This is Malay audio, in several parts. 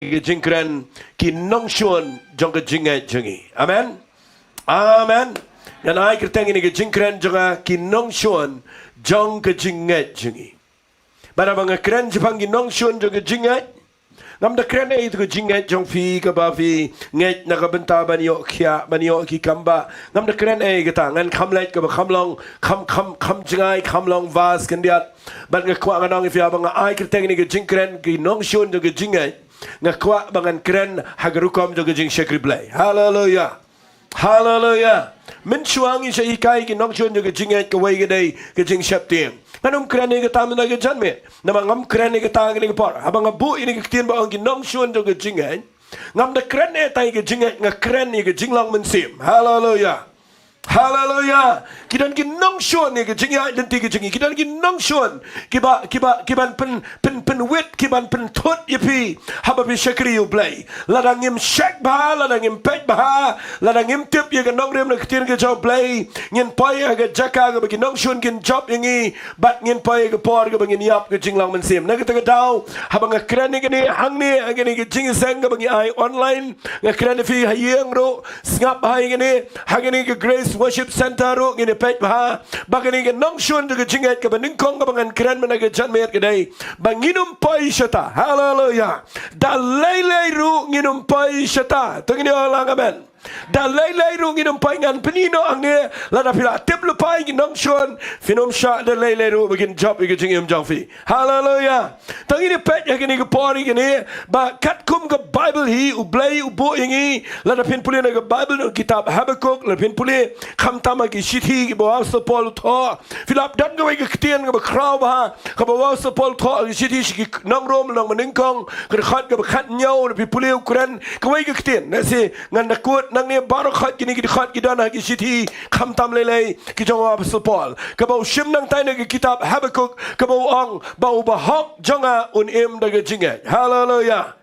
cái jing kren ki nongshun jong cái jingngeit jungi. Amen. Amen. Dan ai kita ini ke jing kren jonga ki nongshun jong cái jingngeit jungi. Bara bang kren jepang ki nongshun jong cái jingngeit. Ngam da kren itu ke jingngeit jong fi ke ba fi ngeit na ka benta banyo khia banyo ki kamba. Ngam da kren kita ngan kamlet ke ba kamlong kam jingai kamlong vas kendiat. Ban ke kwa nganong if ya bang ai kita ini ke jing kren ki nongshun jong cái jingngeit. Ngakwa bangan keren hagarukom joga jing shakri blay. Hallelujah. Hallelujah. Min chuangi sa ikai ki nongshun joga jingait ka way gaday ka jing shaptim. Anong keren ni ka tama na ka janme? Namangam keren ni ka tanga ni ka por. Habang abu ini ka kitin ba ang ki nongshun joga jingait. Ngam da keren ni tayo ka jingait nga keren ni ka jinglang mansim. Hallelujah. Hallelujah. Kidan ki nongshun ni ke jingai dan tiga jingi. Kidan ki nongshun kiban pen wit kiban pen tut yepi haba bi shakri you play. Ladang im shak ba ladang im pet ba ladang im tip ye ke nongrem na kitin ke job play. Ngin pay ke jaka ke bagi nongshun kin job yangi bat ngin pay ke por ke bagi niap ke jinglang mensim. Na kita ke dau haba nga kren ni ke ni hang ni ke ni ke jingi sang ke bagi ai online nga kren fi hayeng ro ngap hai ke ni hang ni ke grace worship center ro ngine pet ba bagani ke nongshun de jingait ke beningkong ke bangan keren menaga janmer ke dai banginum pai shata. Hallelujah. Da lele ru nginum pai shata tengini orang amen. Da lele ru nginum pai ngan penino angne lada pila tip lu pai nongshun finom sha da lele ru begin job ke jingim jongfi. Hallelujah. Tengini pet ya kini ke pori kini ba kat kum ke bible hi ublai ubo ingi lada pin puli na ke bible kitab Habakuk lada pin puli kham tama ki shithi ki bawa sepol tho filap dan ke ke ketien ke kraw ba ke bawa sepol tho ki shithi ki nongrom nong meningkong ke khat ke khat nyau pi puli ukuran ke ke ketien na si ngan nakut nang ni baru khat kini ki khat ki dana ki shithi kham tam lele ki jawa sepol ke bawa shim nang tai ke kitab Habakuk ke bawa ong bawa bahok jonga un im de jingai. Hallelujah.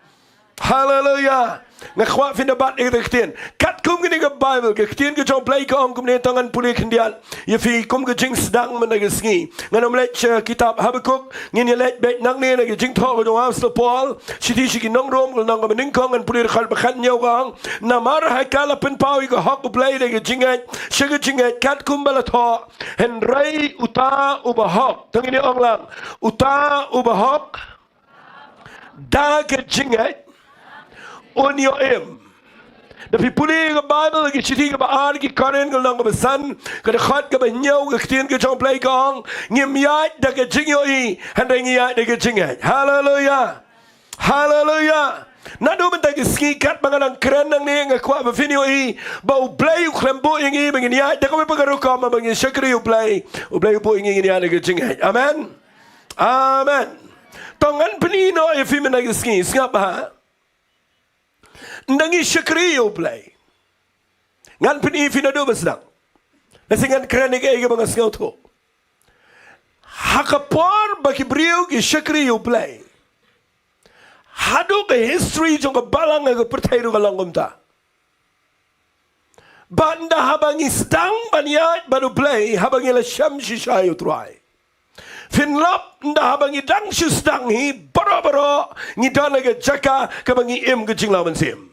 Hallelujah. Ngakwa findabat ni ketien kat kum gini ke bible ke ketien ke jong play ke ong kum ni tangan puli kendial ye fi kum ke jing sedang menaga sngi nganam lech kitab Habakuk ngin ye lech bet nang ni ke jing tho ke jong the Paul siti siki nong rom nang ke meningkong an puli khal bakhan nyau gang namar haikala pen pau ke hok play de ke jingai shege jingai kat kum bala tho hen rai uta ubahok tangini ong lang uta ubahok da ke jingai on your aim. Tapi puli ke Bible ke citi ke baar ke karen ke lang ke besan ke dekat ke benyau ke ketien ke jong play kong ngimiat da ke jingyoi handai ngiat da ke jingai. Hallelujah. Hallelujah. Nado bentai ke skikat mangalang keren nang ni ngakwa befinio i bau play uklembo ingi benginiat da ke pengaruka ma bengi shakri u play po ingi ngiat da ke jingai. Amen. Amen. Tongan penino e fimena ke ski ngap ha nangi shakri yo play ngan pini finado basdang nasi ngan krani ke ege bangas ngau tho hakapor baki brio ke shakri yo play hado ke history jong ke balang ke pertai ru balangom ta banda habangi stang baniat baru play habangi la sham shishayo try finlap nda habangi dang shustang hi baro ngidana ke jaka ke bangi im ke jingla mansim.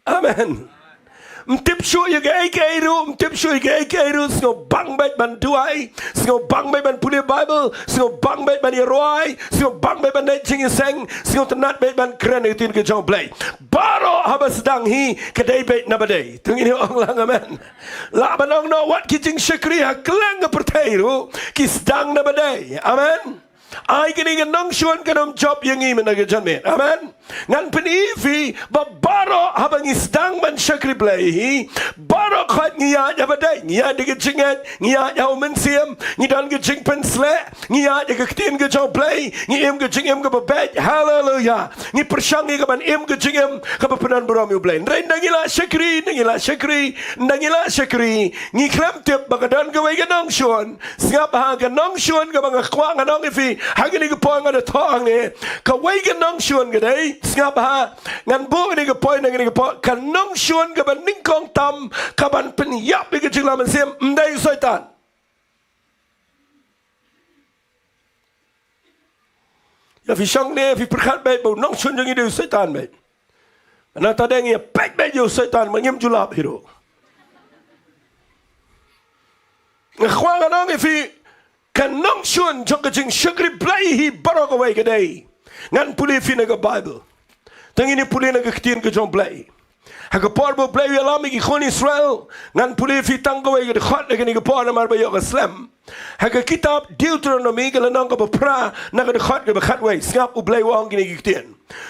Amen. Mtip shu ye ke ru mtip shu ye ke ru sngo bang bet ban duai sngo bang bet ban puli bible sngo bang bet ban roi sngo bang bet ban jing seng sngo tenat bet ban keren tin ke jong play baro haba sedang hi kedai bet na badai tungini ong lang amen la banong no wat ki jing shakri ha klang ke pertai ru ki sedang na badai amen. Ai kini ke nongshun kanam job yang ini menaga janmet. Amen. Ngan penifi babaro habang isdang man shakri play baro khat ngiya jabadai ngiya de jingat ngiya yau mensiam ngidan ke jing pensle ngiya de ketien ke job play ngiem ke jingem ke babet. Hallelujah. Ngi persyangi ke ban im ke jingem ke penan beram you play. Nangila shakri nangila shakri ngi klam tip bagadan ke wai ke nongshun ngap ha ke nongshun ke bang kwa nganong ifi hagini ke poing ada thong ni ka wai ke nongshun ke dai ngap ha ngan bu ni ke poing ngani ke po kan nongshun ke ban ningkong tam ka ban penyap ke jingla mensim ndai syaitan. Ya fi shang ne fi perkhat baik bau nong chun jong itu setan baik. Mana tadeng ya baik yo setan mengim julap hiro. Ngkhwa nong fi kan nong chun jong ka jing shakri blai hi barok away kadai. Ngan puli fi na ka Bible. Tang ini puli na ka kitin ka jong blai. Haka porbo blai alami ki khon Israel ngan puli fi tang ka way ka khot na ka por na mar ba yo ka slam. Haka kitab Deuteronomy ka lanang ka pra na ka khot ka khat way ngap u blai wang ki ki kitin.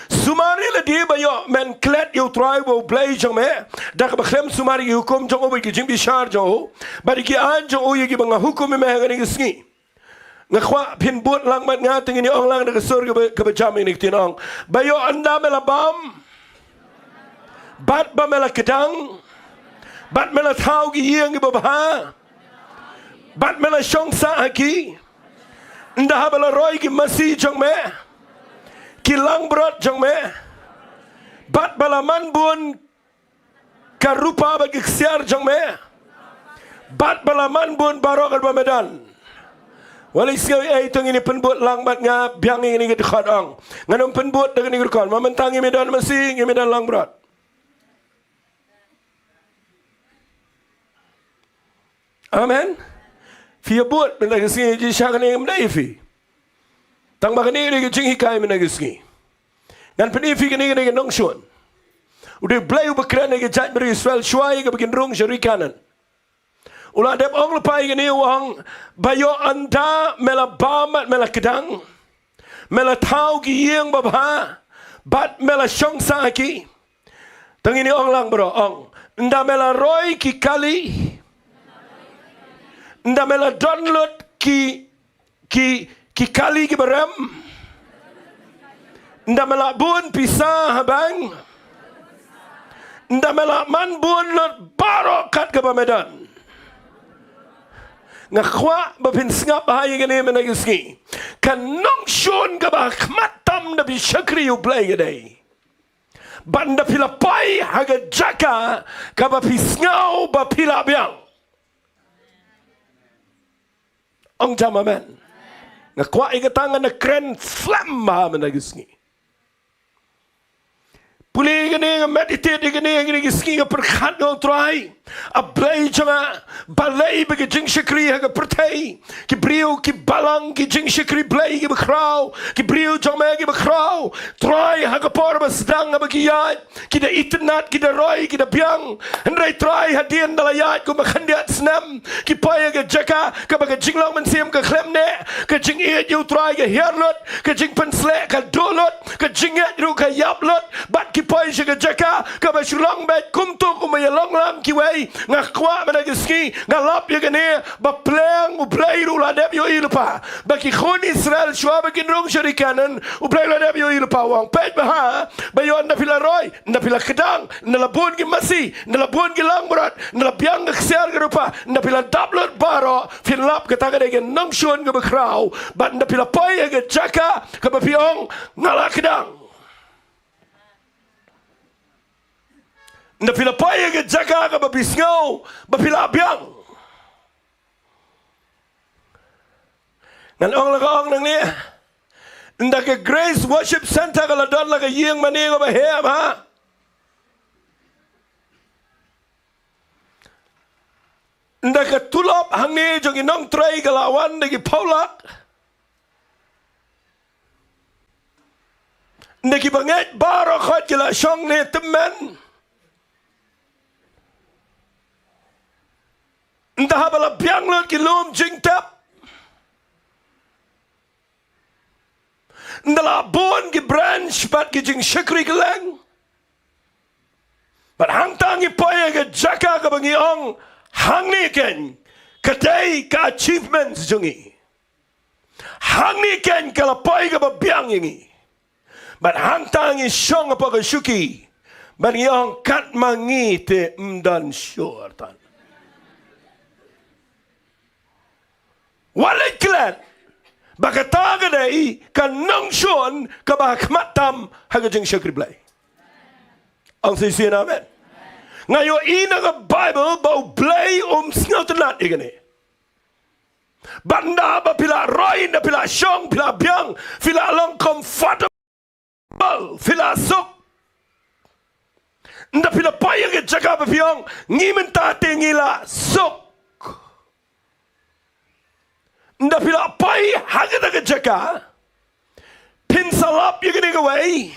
Sumari la di ba yo men klet yo try wo blai jong me da ka khlem sumari hukum jong o ki jing bi shar jo ba ki an jong o ki bang hukum me ha ni sngi. Ngkhwa pin but lang mat nga tingin ong lang na kasur ka ba jam ni tinong ba yo anda mela bam bat ba mela kedang bat mela thau ki yeng ki ba bat mela shong sa ki nda ha bala roy ki masi jong me ki lang brot jong me bat bala man bun ka rupa ba ki ksiar jong me bat bala man bun barok ba medan walai sekali tong ini penbut lang mat nga biang ini ke dekat ang nganong penbut dengan ini kan mamentang medan masi medan lang brot. Amen. Fi bot menagisi ji syakane mdai fi. Tang bakani ni jing hikai menagisi. Ngan peni fi kini ni nongshun. Udah blai ubakran ni jat beri Israel shuai ke bikin rong syari kanan. Ulah dep ong lepai kini wang bayo anda mela bamat mela kedang. Mela tau ki yeng babha. Bat mela syong saki. Tang ini ong lang bro ong. Nda mela roy ki kali. Nda mela download ki kali ki berem. Nda mela bun pisah habang. Nda mela man bun lot barokat ke Medan. Ngkhwa bapin sngap bahaya gini menagiski. Kan nongshun ke bah matam nabi syakri u play gede. Banda pila pai haga jaka ke bapi sngau bapila biang. Ong jam amen. Ngakwa ikatangan na kren flam ba menagiski. Puli gini meditate gini giski ga perkhat ngong try. Ablay janga balay bagi jing shakri haga pertai. Ki brio ki balang ki jing shakri blay ki bakraw. Ki brio janga ki bakraw. Try haga por basdang bagi yat. Ki da itnat ki da roy ki da biang. Hendrai try hadian dalayat ko makhandiat snam. Ki paya ga jaka ka baga jinglang mensiam ka klemne. Ka jing iat yu try ka herlot. Ka jing penslek ka dolot. Ka jingat ru ka yaplot. Bat ki paya siya jaka ka ba syulang bet kumto kumayalong lang kiway ngakwa managiski ngalap ya gani ba pleng ublay ru ladep yo ilpa ba ki khon Israel shwa ba kinrong syarikanan ublay ladep yo ilpa wang pet ba ba yo na pila roy na pila kedang na labon ki masi na labon ki langmurat na labyang ngksiar ka rupa na pila dablot baro finlap ka taga de nongshun ka ba kraw ba na pila pay ga jaka ka ba piong ngala kedang. Na pila paya ke jaka ka babisngaw, bapila biang. Ngan ong lakaong nang niya. Nda ke Grace Worship Center ka ladon laka yeng manigo ba hea ha. Nda ke tulop hang ni jong inong tray ka lawan dagi paulak. Nda ki banget baro khot kila syong ni temen. Entah apa biang lot ki lom jing tap. Entah bon ki branch pat ki jing syakri keleng. But hang tangi poya ke jaka ke bangi ong hang ni ken kadai ka achievements jungi. Hang ni ken kala poya ke biang ingi. But hang tangi syong apa ke syuki. Bangi ong kat mangi te mdan syur tan. Walay klan bakataga dai kan nongshun ka bahmatam haga jing syakri blay. Ang sisi amen. Ngayo ina ka Bible bau blay snautenat igani. Banda ba pila roy na pila syong pila biang pila long comfortable pila sok. Nda pila payang ke jaga ba piang ngimenta tingila sok. Nda pila pai hagada ke jaga pin salap you gonna go away.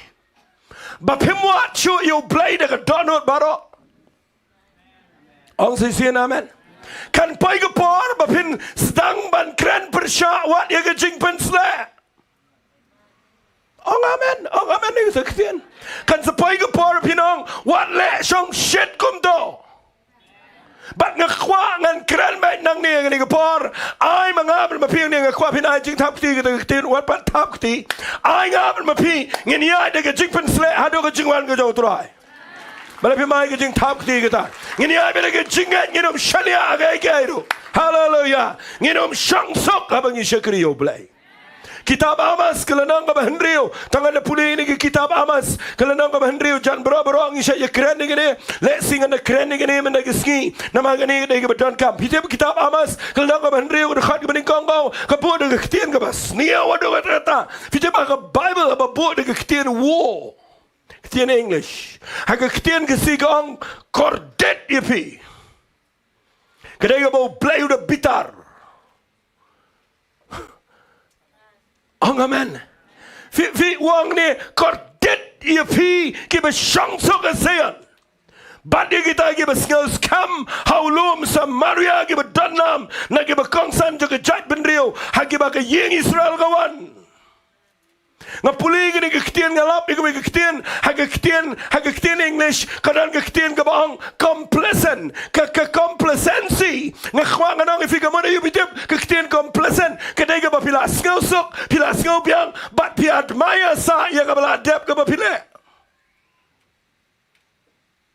Ba pimwa chu you blade ke donut baro. Ong sisian amen. Kan pai ke por ba pin sedang ban kren persya wat ya ke jing pen sle. Ong amen ni sektian. Kan sepai ke por pinong wat le song shit kum do. Bat ngakwa ngan kren baik nang ni ngani ke por. Ai mangabel mapi ni ngakwa pin ai jing tap ti ke tin wat pat tap ti. Ai ngabel mapi ngani ai de ke jing pen sle hado ke jing wan ke jo trai. Bala pi mai ke jing tap ti ke ta. Ngani ai bela ke jingat nginom shalia ga ke ru. Hallelujah. Nginom shang sok abang isyakri yo blai. Kitab Amas kelenang ka bahenriu tangan na puli ini kitab Amas kelenang ka bahenriu jan bro ang isya ya keren ni gini le singan na keren ni gini men ski nama gini ni ke badan kam kitab Amas kelenang ka bahenriu dekat ke beningkong kau kabu de ketien ke bas nia wadu kata fitem ka Bible aba bu de ketien war ketien English ha ketien ke si kong kordet yepi kedai ka bau play udah bitar. Oh amen. Vi wang ni kordet ia pi ki be chance ke sean. Badi kita ki be skills kam haulum Samaria ki be danam na ki be kongsan jo ke jat benrio ha ki ba ke yeng Israel kawan. Ngapuli gini ke ketien ngalap iku ke ketien ha ke ketien English kadang ke ketien ke bang complacent ke complacency ngkhwa nganong ifika mo na yubitip ke ketien complacent kedai ke pila skosok pila skopiang bat pi admire sa ya ke bala dep ke pile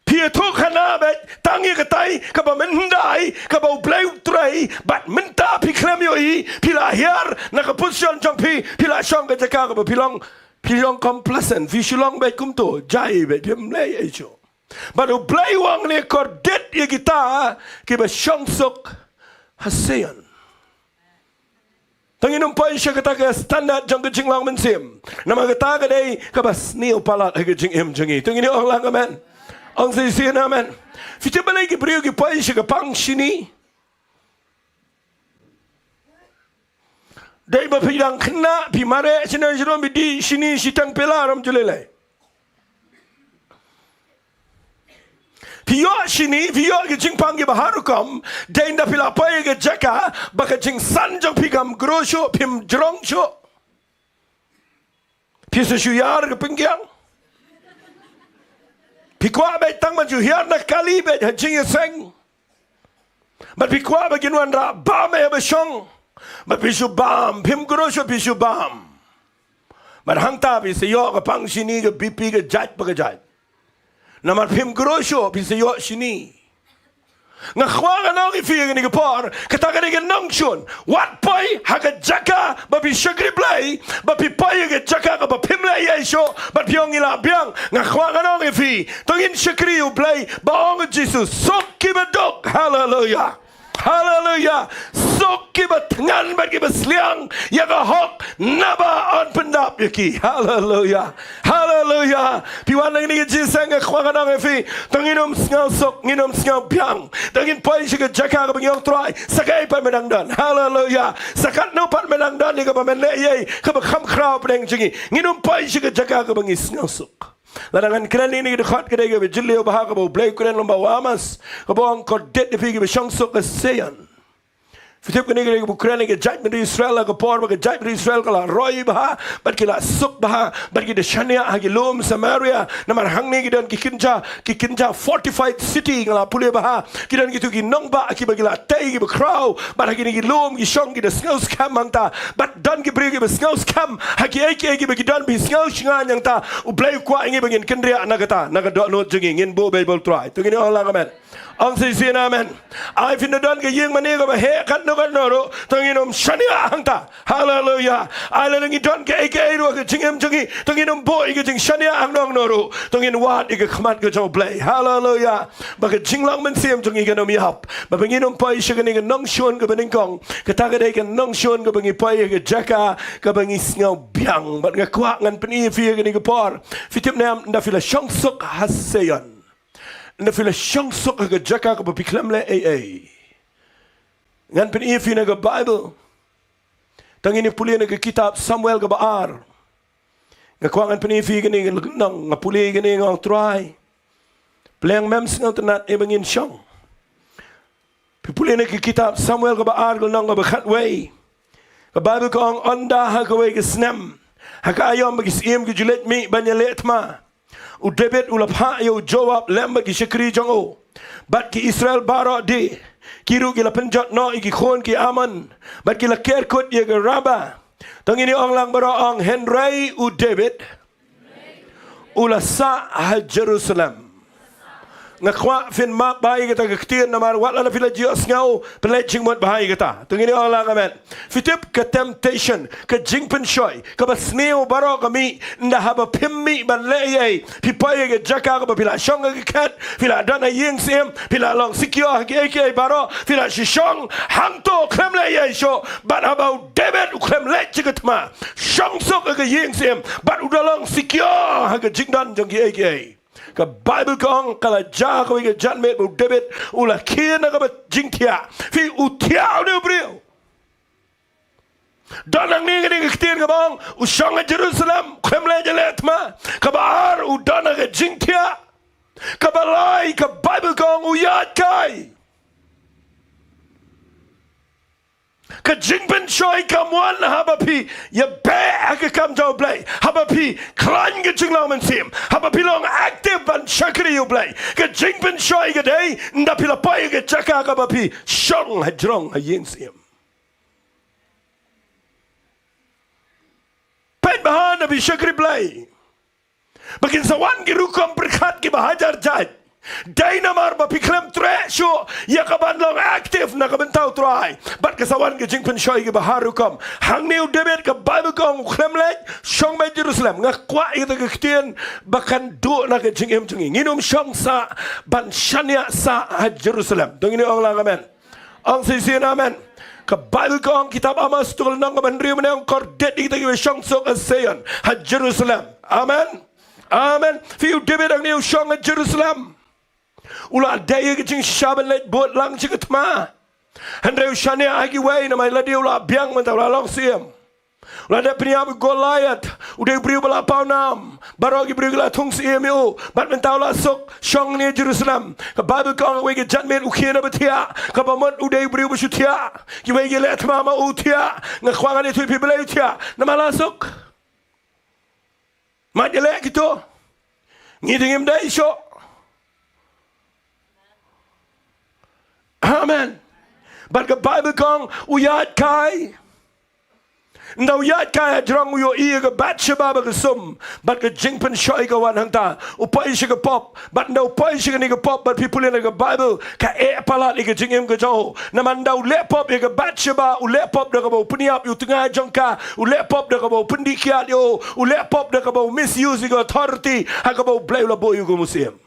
pi tu khana bet tangi ke tai ke ba mendai ke ba blai trai bat menta pi klem yo I pila hier na ke position jong pila shong ke jaka ke pilong complacent vi shulong bet kum to jai bet pim lei ai cho but u blai wang ne kordet ye kita ke ba shong sok hasean tanginum point sya kata ke standard jong ke jinglang mensim nama kata ke dei ke bas ni upalat ke jing em jengi tungini orang amen ang sisian amen fite balai ke brio ke point sya ke pang sini dai ba pidang kena pi mare sinan siron bi di sini sitang pelaram julelai Pio sini, pio ke jing pangi baharukam, dai nda pila pai ke jaka, baka jing sanjong pigam grosho pim jrongcho. Pisa shuyar ke pinggiang. Pikwa bai tang man shuyar na kali bai jing seng. But pikwa bai kinwan ra bam e bashong. But pisu bam pim grosho pisu bam. But hangta pisa yo ke pang sini ke bipi ke jat baka jat. Namar pim grosho bisa yo sini. Ngakhwa nang ifig ni kapor kataga ni nongshun. What boy haga jaka babi shagri blay babi pai ga jaka ka ba pim la yesho ba pyong ila byang ngakhwa nang ifi tongin shakri u blay baong Jesus sok ki badok hallelujah. Hallelujah. Sok ki batangan ba ki basliang yaga hok naba on pendap yaki. Hallelujah. Hallelujah. Piwan nang ni jisang khwa nang fi tanginom sngaw sok nginom sngaw piang tangin pai shiga jaka ka bangyong try sakay pa menangdan. Hallelujah. Sakat no pat menangdan ni ka ba menle ye ka ba kham khraw preng jingi nginom pai shiga jaka ka bangi sngaw sok. Larangan keren ini dekat kedai ke jilio bahag ke blai keren lomba wamas ke bawang kordet di pergi bershangsuk ke seyan. Fitip kini kedai ke keren ke jat dari Israel ke por ke jat dari Israel ke la roy bah, bat ke la suk bah, bat ke de shania hagi lom Samaria, namar hang ni kidan kikinja fortified city ke la pulih bah, kidan gitu ki nong bah ki bagi la tei ki bekrau, bat hagi ni ki lom ki shong ki de snows cam mangta, bat dan ki beri ki be snows cam, hagi eke ki bagi dan bi snows ngan yang ta, ublay kwa ingi bagin kendria nagata, nagadok not jenging in bo Bible try. Tu gini orang amen. Ang sisiyan namin. Ay pinadan ka yung maniga ba hekat no kanoro. Tanginom shania hangta. Hallelujah. Ay lang idon ka aka ro ka jingem jangi. Tanginom boy ka jing shania ang nong noro. Tangin wat ka kamat ka jong play. Hallelujah. Baka jinglang man siyem jangi ka nomihap. Babanginom pa isya ka nga nongshun ka baningkong. Kataga ka nongshun ka bangi pa ka jaka ka bangi sngaw biang. Bat nga kwa ngan panifiya ka nga par. Fitip na na fila syangsok hasayan. Na fila syangsok ka jaka ka bapiklam le ay. Ngan panifi na ka Bible. Tangini puli na ka kitab Samuel ka baar. Nga kwa ngan panifi ka nga puli ka nga try. Playang mems nga tanat ibangin siyang. Pipuli na ka kitab Samuel ka baar ka nang ka bakatway. Ka Bible ka ang onda ha ka way ka snem. Ha ka ayaw mag-isiem ka julit mi banyalit ma. U David ulapha yo jawab lembag isyakri jong o. Bat ki Israel baro di. Kiru gila penjat no iki khon ki aman. Bat gila kerkut ya ke raba. Tangini ong lang baro ang Henry u David. Ulasa ha Jerusalem. Ngakwa fin mak bahay kita kaktir namar wala na pila Diyos ngao peleching mot bahay kita. Tungini Allah amen. Fitip ka temptation ka jingpen shoy ka basneo baro kami nda haba pimmi ban leye pipay ka jaka ka pila shong ka kat pila dana ying sim pila long sikyo ke baro pila shishong hangto krem leye sho ban haba David krem lech kitma shong sok ka ying sim ban udalong sikyo ha ka jingdan jong ke ka Bible kong kala ja ka wiga janmet bu David ula kina ka ba jingtia fi utia ne brio danang ni ni kitir ka bang usang Jerusalem kremle jelet ma ka bar u danang ka jingtia ka balai ka Bible kong uyat kai ka jingben shoy kamwan haba pi ya be aka kam jaw play haba pi klan ga jinglaw man sim haba pi long active ban shakri you play ka jingben shoy ga day nda pila pay ga chaka ka ba pi shong ha jrong ha yin sim pen bahan na bi shakri play bakin sawan gi rukom berkat ki bahajar jaj Dynamar ba piklem tresho ya kaban long active na kabentaw try bat kasawan ke jingpen shoy ke baharukam hang new David ke Bible kong kremlek shong me Jerusalem nga kwa ita ke kitien bakan do na ke jingem jungi nginum shong sa ban shania sa ha Jerusalem dong ini ong lang amen ang sisi amen ke Bible kong kitab Amos tukul nang kaban riyo menang kordet ita ke shong sok asayan ha Jerusalem amen amen fiu David ang new shong ha Jerusalem ula daya ke jing shaban let bot lang chikat ma handre ushania agi way na may ladi ula biang man ta ula long siam ula da pniab Goliath uday brio bala paunam barogi brio la thung siam yo bat man ta ula sok shong ni Jerusalem ka Bible kong we ke janmet ukhina batia ka pamot uday brio busutia ki we ke let mama utia nga khwangan ni thui pibelay utia na malasok madele kito ngidingim dai sho amen. But the Bible kong uyat kai. Ndaw uyat kai drang uyo iya ka batsheba ba kasum. But ka jingpen shoy ka wan hangta. Upay siya ka pop. But ndaw upay siya ka ni ka pop. But people in the Bible ka palat ni ka jingim ka jaw. Naman daw lepop ya ka batsheba. Ulepop na ka ba upuniap yu tengah jang ka. Ulepop na ka ba upundikiat yo. Ulepop na ka ba misuse ka authority. Ha ka ba ublay ula boy yu ka musim.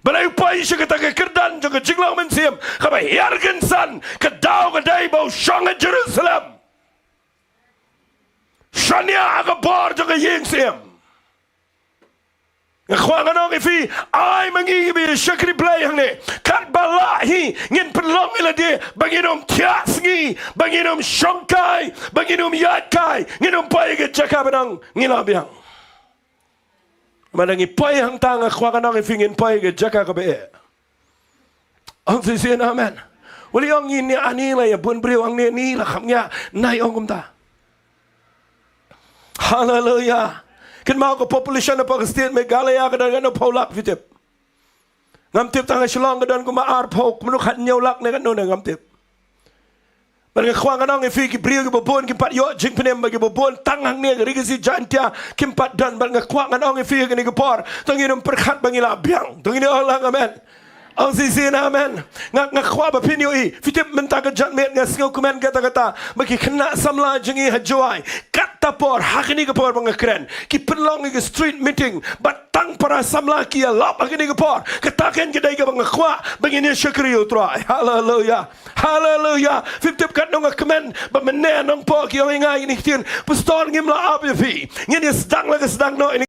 Balay upay siya ka kerdan jang ka jinglaw man siyam ka ba hiargan san ka daw ka day ba usyang Jerusalem shania ka bar jang ka ying siyam nga kwa nga nong ifi ay mangigibi syakri play hang ni kat balahi ngin penlong ila di banginom tias ngi banginom syongkai banginom yatkai nginom pay ka jaka benang ngilabiang manang ipay hang tanga kwa ka nang ifingin pay ke jaka ka be ang sisiyan amen wali ang ini anila ya bun brio ang ni la khamnya nai ong kumta hallelujah kin mau ko population na Pakistan Meghalaya ka dan no paulak vitip ngamtip tanga silong ka dan ko maar phok manuk han nyolak ne kan no ngamtip Bagi khwang anong ifi ki brio ki bobon ki pat yo jing penem bagi bobon tangang ne ri si jantia kim pat dan bagi khwang anong ifi ki ni por tong inum perkhat bangi la biang tong ini Allah amen Ang sisi namin, nga kwa ba pinyo fitip mentaka jatmet nga singaw kumen kata-kata, bagi kena samla jengi hajuai, katapor, hakini kapor mga kren, ki penlong ke street meeting, batang para samla ki alap hakini kapor, kataken kedai ka mga kwa, bagi ni syakriyo try, hallelujah, hallelujah, fitip kat nong kumen, ba menen nong po ki yung ingay ini tin, pastor ngimla abi fi, ngini sedang lagi sedang no ini.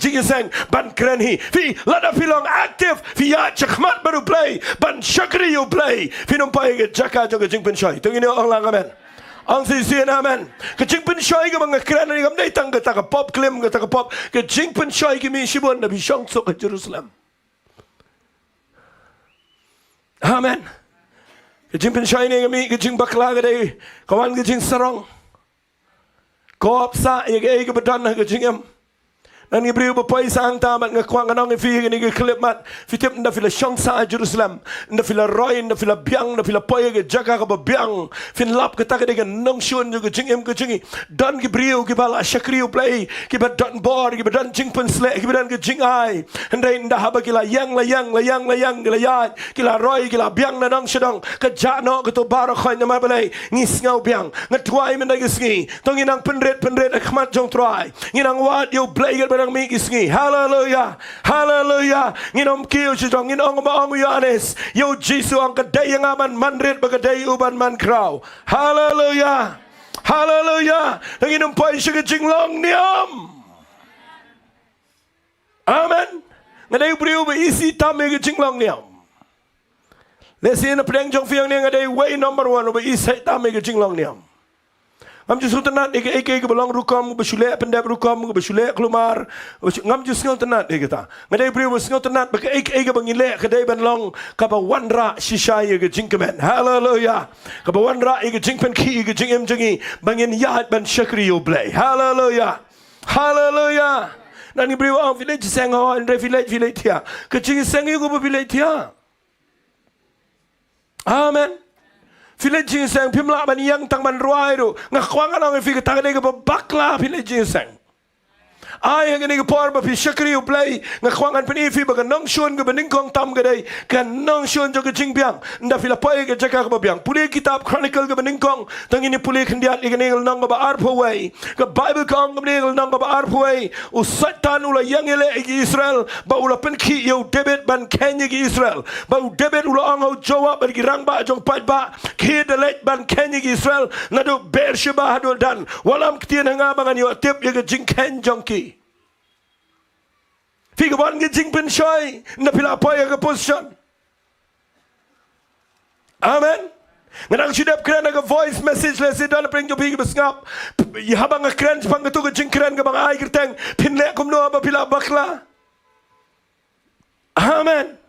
Jingseng ban keren hi fi lada filong aktif fi ya chakmat baru play ban syakri you play fi numpai ke jaka jo ke jingpen shoy tung ini ong lang amen ang sisi amen ke jingpen shoy ke mga keren ni kam dai tang ke ta pop claim ke ta pop ke jingpen shoy ke mi shibon nabi shong sok ke Jerusalem amen ke jingpen shoy ni mi ke jing bakla ke dai kawan ke jing sarong ko apsa ye ke bedan ke jingem dan Ibrahim berpai sang tamat ngakuang anong ifi ni klip mat fitip nda fila shong sa Jerusalem nda fila roy nda fila biang nda fila poy ke jaga ka biang fin lap ke tak de nongshun ke jingem ke jingi dan Ibrahim ke bala syakriu play ke badan bor ke badan jingpen sle ke badan ke jingai ndai nda haba kila yang kila ya kila roy kila biang na nong sedang ke jano ke to baro khoy na balai ngis ngau biang ngatwai men dai ngi tong inang penret akhmat jong try nginang wat yo play ang mi isngi hallelujah hallelujah nginom kiyo sidong nginong maong yanes yo jisu ang kaday ang aman manrit bagaday uban man kraw hallelujah hallelujah nginom pa siya jinglong niyam amen ngaday priyo ba isi tami jinglong niyam lesin na preng jong fiang niya ngaday way number 1 ba isay tami jinglong niyam ngam jus tenat eke belong rukam besule pendap rukam besule kelumar ngam jus ngau tenat kita ngadai beri bus ngau tenat bak eke bangile kedai banlong kapa wanra shisha ye ke jingkemen hallelujah kapa wanra ye ke jingpen ki ke jingem jengi bangin yahat ban syakri yo blay hallelujah hallelujah nani beri wa village sang ho andre village dia ke jing sang yo go village dia amen village sang pimla ban yang tang ban ruai ru ngakwang anong fi ka tagade ka bakla village sang ay ngani ka por ba fi syakri u play ngakwang an pini fi ba nongshun ka baning kong tam ka dai ka nongshun jo ka jingbiang nda fi la poy ka jaka ka biang puli kitab chronicle ka baning kong tang ini puli khandiat ni ngal nong ba arpo way ka bible kong ka ngal nong ba arpo way u satan ula yang ele ki Israel ba ula pen ki yo David ban Kenya ki Israel ba u David ula ang ho jawab ba ki rang ba jong pat ba ki delet ban Kenya ki Israel ngado Beersheba hadul dan walam ktian nga bangan yo tip ye ka jing ken jongki fi ka ban ki jing pen shoy na pila poy ka position amen ngadang sidap kren aga voice message le sidal pring jo big besngap habang kren pang tu ka jing kren ka bang ai kirteng pinle kum no ba pila bakla amen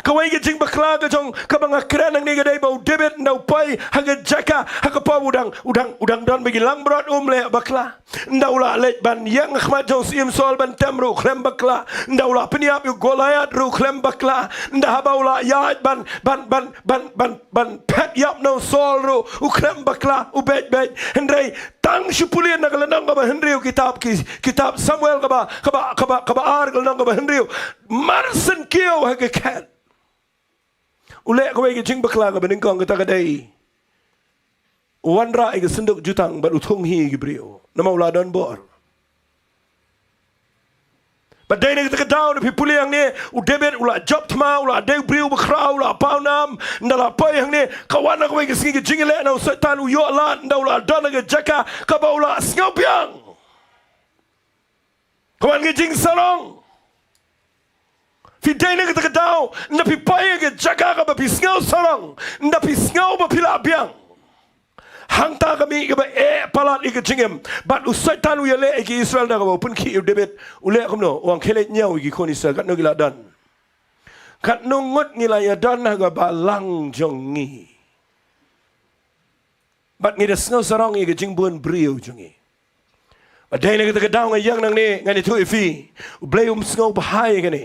kawai ke jing bakla ka jong ka bang kren ang ni ga dai ba David ndau pai haga jaka haga pa udang don bagi lang brot le bakla ndau la let ban yang khmat jong sim sol ban temru klem bakla ndau la peniap yu Goliath ru klem bakla nda ba ula ya ban pet yap no sol ru u klem bakla u bet hendrei tang shupulien na galanang ba hendrei kitab Samuel ka ba ar galanang ba hendrei marsen kio haga kat ulek kawai ke jing bakla ka baning kong kata kadai wanra ke senduk jutang bat utung hi ke brio nama ula don bor but dai ne ka down pi puli yang ne u David ula job tma ula dai brio bakra ula paunam ndala pai yang ne kawan kawai ke singi jing le na setan u yo la ndala don ke jaka ka ba ula sngopiang kawan ke jing salong fi dai ne ka daw na pi pai ke jaga ka ba pi sngo sarang na pi sngo ba pila biang hangta kami ke ba palat ke jingem bat u setan u yele ke Israel da ka pun ki David ule kamno wang kele nyau ki kon Israel kat no gila dan kat no ngot ngila ya dan ga ba lang jongi bat ngi de sngo sarang ke jingbun brio jongi bat dai ne ka daw yang nang ne ngani tu ifi u blay sngo bahai ke ne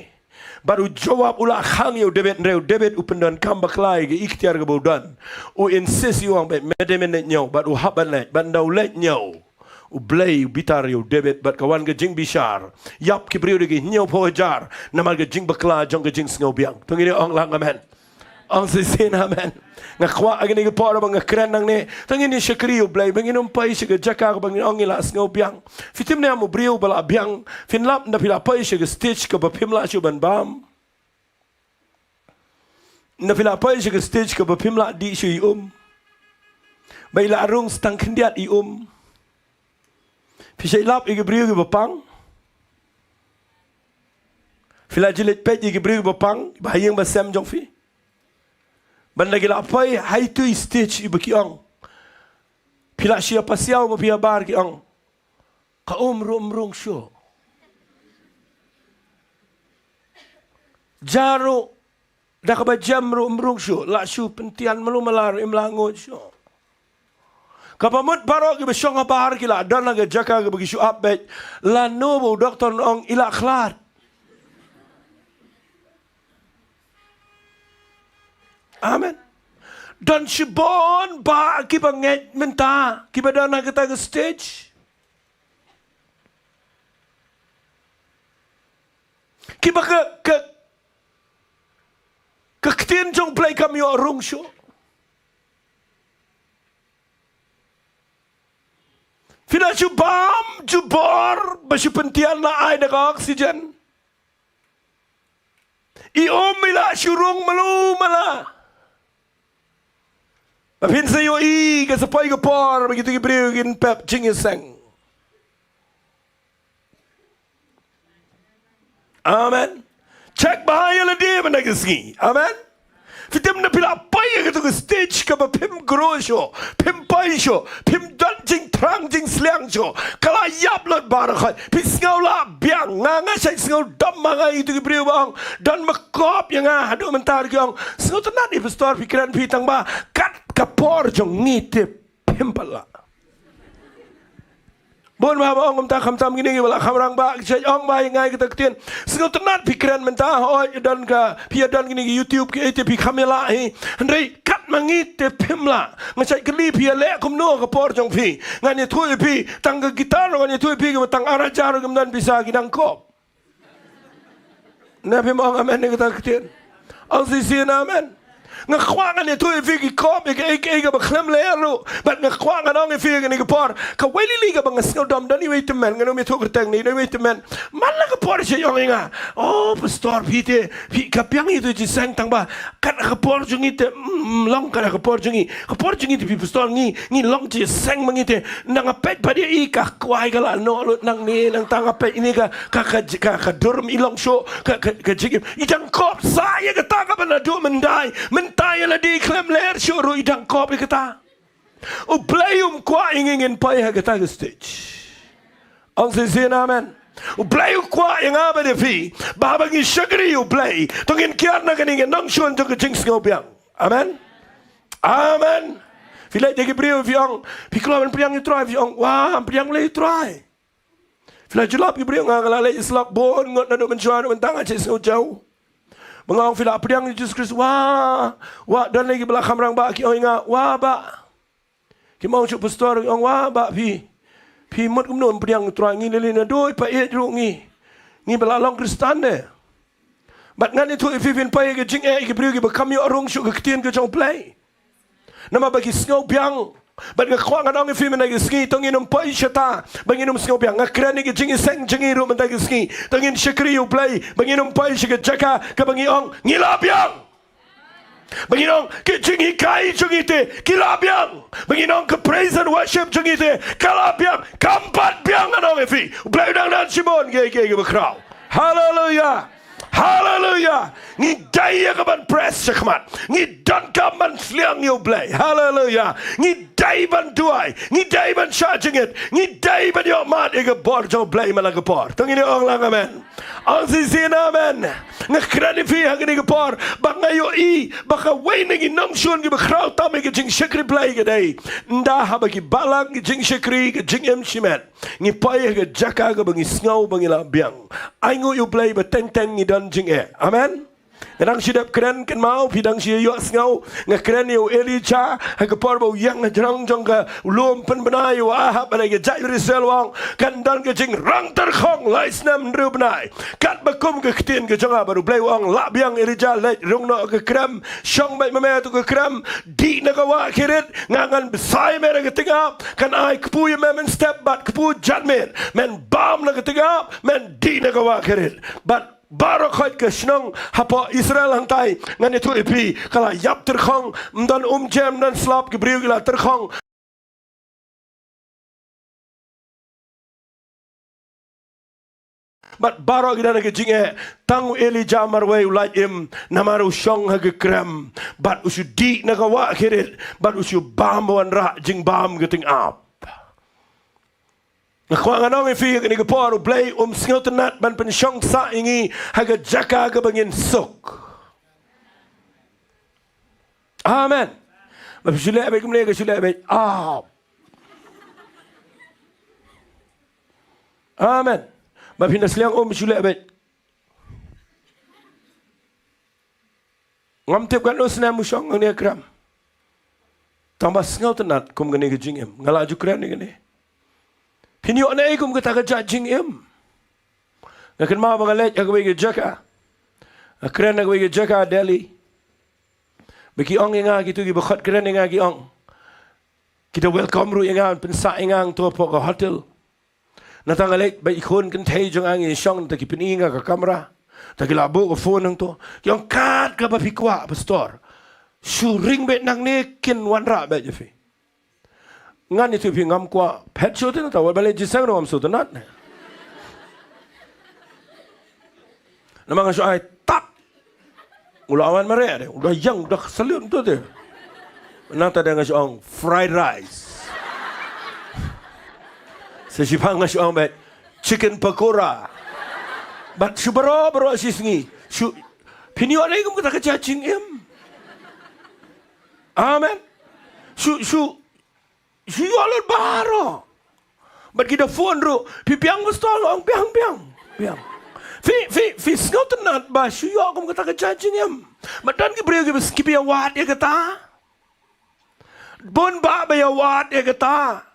baru jawab ulah khang yo David upendan kambaklai ke ikhtiar ke bodan u insist yo ang medemen nyau baru haban let bandau let nyau Ublay bitar yu debit bat kawan ke jing bishar. Yap ki brio degi nyau po jar. Namal ke jing bakla jong ke jing sngau biang. Tungi ni ong lang amen. Ong sisin amen. Ngakwa agni ke por bang kren nang ne. Tungi ni syakri ublay banginum pai syaka jaka bangin ong ila sngau biang. Fitim ne amu brio bala biang. Finlap na pila pai syaka stage ke bapimla syu ban bam. Na pila pai syaka stage ke bapimla di syu Baila arung stang kendiat Pisai lap igi beriu igi bapang. Fila jilit pej igi beriu igi bapang. Bahayang basam jong fi. Ban lagi lapai hai tu stage ibu ki ong. Pila siapa siau ma pia bar ki ong. Ka rum syo. Jaro dah ka bajam rum syo. La syu pentian malu malar imlangot syo. Kapamut barok ibe syong apahar kila dan naga jaka ke bagi syuap bet la nobo doktor ong ila khlat. Amen. Dan sibon ba kiba nget menta kiba dan naga taga stage. Kiba ke ketien jong play kami orang syo. Fila jubam, jubor, basi pentian na ay naka oxygen. Iomila syurung malu mala. Mapin sa iyo kasapay ka por, begitu kibriw gin pep jingiseng. Amen. Check bahaya la dia managisgi. Amen. Fitem na pila pay ka to stage ka ba pim grosyo, pim paisyo, pim danjing trang jing sliang syo. Kala yap lot barakhat, pisngau la biang nga say sngau dam mga itu kibriw bang dan makop yang nga hadu mentar kyong. Sngau tanan pastor pikiran pitang ba kat kapor jong ngite pimpala. Bon ba ong ta kham tam gini wala khamrang ba say ong ba ngai kita ketien singau tenat pikiran menta oi dan ka pia dan gini YouTube ke pi kamera hi andai kat mangi te pimla ngai kli pia le kum no ka por jong pi ngani thui pi tang ka gitar ngani thui pi ka tang ara jar gam dan bisa ginang kop na pim ong amen kita ketien ong si amen ngakwangan itu ifig ikop ik baklem lero but ngakwangan ong ifig ni kapor ka wali liga bang snow dom dani wait man ngano mi tok tang ni wait man man la kapor siya yung nga oh pastor pite kapyang itu ji sang tang ba kat kapor jungi te long ka kapor jungi te pastor ni long ji sang mangite nang apet pa dia ika kwai kala no nang ni nang tang apet ini ka durm ilong show ka jigim idang kop saya ka taka ba do mendai tayo la di klem ler syuru idang kopi kita. Uplayum kwa ingin payah kita ke stage. Ang sisin amen. Uplayum kwa yang apa dia fi. Bahabangi syagri uplay. Tungin kiar na kaningin nongshun jong kejing sengobiang. Amen. Amen. Filai degi brio fiong. Piklo man priang itry fiong. Wah priang lay try. Filai julap ki brio ngalalay islap bon ngot na do menjuan mentang aja sengo jauh. Mengang fila priang Jesus Kristus wah dan lagi belakang orang bak ki ingat wah bak ki mau cuk pastor ong wah bak pi mut kumnon priang trang ngi lelina doi pa e ru ngi belalong Kristan ne bat ngan itu ifin pa ke jing e ki priu ki bakam yo rong cuk ketien ke jong play nama bagi snow biang bat ngakwa ngan ong ifin na gisgi tongin um pa ishata bangin snow biang ngakran ki jing seng jing ru man ta gisgi tongin shakri u play bangin pa ishika jaka ka bangi ong ngila biang Banginong ke jingi kai jungite kilabiang. Banginong ke praise and worship jungite kalabiang kampat biang anong efi. Play dang dan Simon ge bekrau. Hallelujah. Hallelujah. Ngi daya kaban press sekmat. Ngi dan kaban sliang you play. Hallelujah. Ngi dai ban tuai. Ngi dai ban charging it. Ngi dai ban yo mat ega bor jo play malaga por. Tungini ong lang amen. Ang sisin amen. Ngakrani fi hagini ga por. Baka yo baka way nagi nongshun gi bakraw tame gi jing shakri play ga day. Nda haba gi balang gi jing shakri gi jing shimet. Ngi pay ga jaka ga bangi sngaw bangi la biang. Aingo you play ba teng ngi dan jing e. Amen. Kadang sidap keren kan mau pidang sia yo ngau nga keren yo Elijah ha ka por bo yang jang jong ka lom pen benai wa Ahab ada ke jai risel wang kan dan ke jing rang ter khong lai snam ru benai kat bakum ke ktien ke janga baru blai wang la biang Elijah lai rong no ke kram shong bai mame tu ke kram di na ka wa kirit ngangan besai mere ke tingap kan ai kpu ye men step bat kpu jadmen men bam na ke tingap men di na ka wa kirit but Barakot ke senang hapa Israel hantai ngan itu ipi kala yap terkhong dan jam dan slap ke beriu gila terkhong but barok gila ke jinge tang Elijah marway ulai im namaru shong ha ke kram but usu di na ka wa kirit but usu bam wan ra jing bam geting up Nakuha nga nang ifi ni ka por play sngotenat ban pensyong sa ingi haga jaka ka bangin sok. Amen. Mabisule abay kumle ka sule abay. Amen. Mabinasliang sule abay. Ngamtip kan usna musyong ang niya kram. Tambah sngotenat kum gani ka jingem. Ngalaju kram ni gani. Pinyo na ikum kita ka jing im. Ngakin mga bangalet agaway ka jaka. Kren agaway ka jaka Delhi. Baki ong nga gitu gibakot kren nga giong. Kita welcome ru nga pensa nga to po ka hotel. Natangalet ba ikon kan tay jong ang isyong ta kipininga ka kamera. Ta kilabo ko phone nang to. Yung kat ka ba pikwa pastor. Suring bet nang ni kin wanra bet jefi. Ngan itu pingam kwa pet show tu tahu balik jisang ram show tu nat. Nama ngasih ay tak. Ulah awan mereka deh. Udah yang udah seliun tu deh. Nanti ada ngasih orang fried rice. Sejipang ngasih orang bet chicken pakora. But subaro baro asis-ngi. Pinyo lagi kum kita kecacing em. Amen. Sialan baro. But kita phone ru, piang mustol ang piang. Fi sngotenat ba siyo kum kata kecacing em. Madan ki brio ki skipi awat ya kata. Bon ba ya awat ya kata.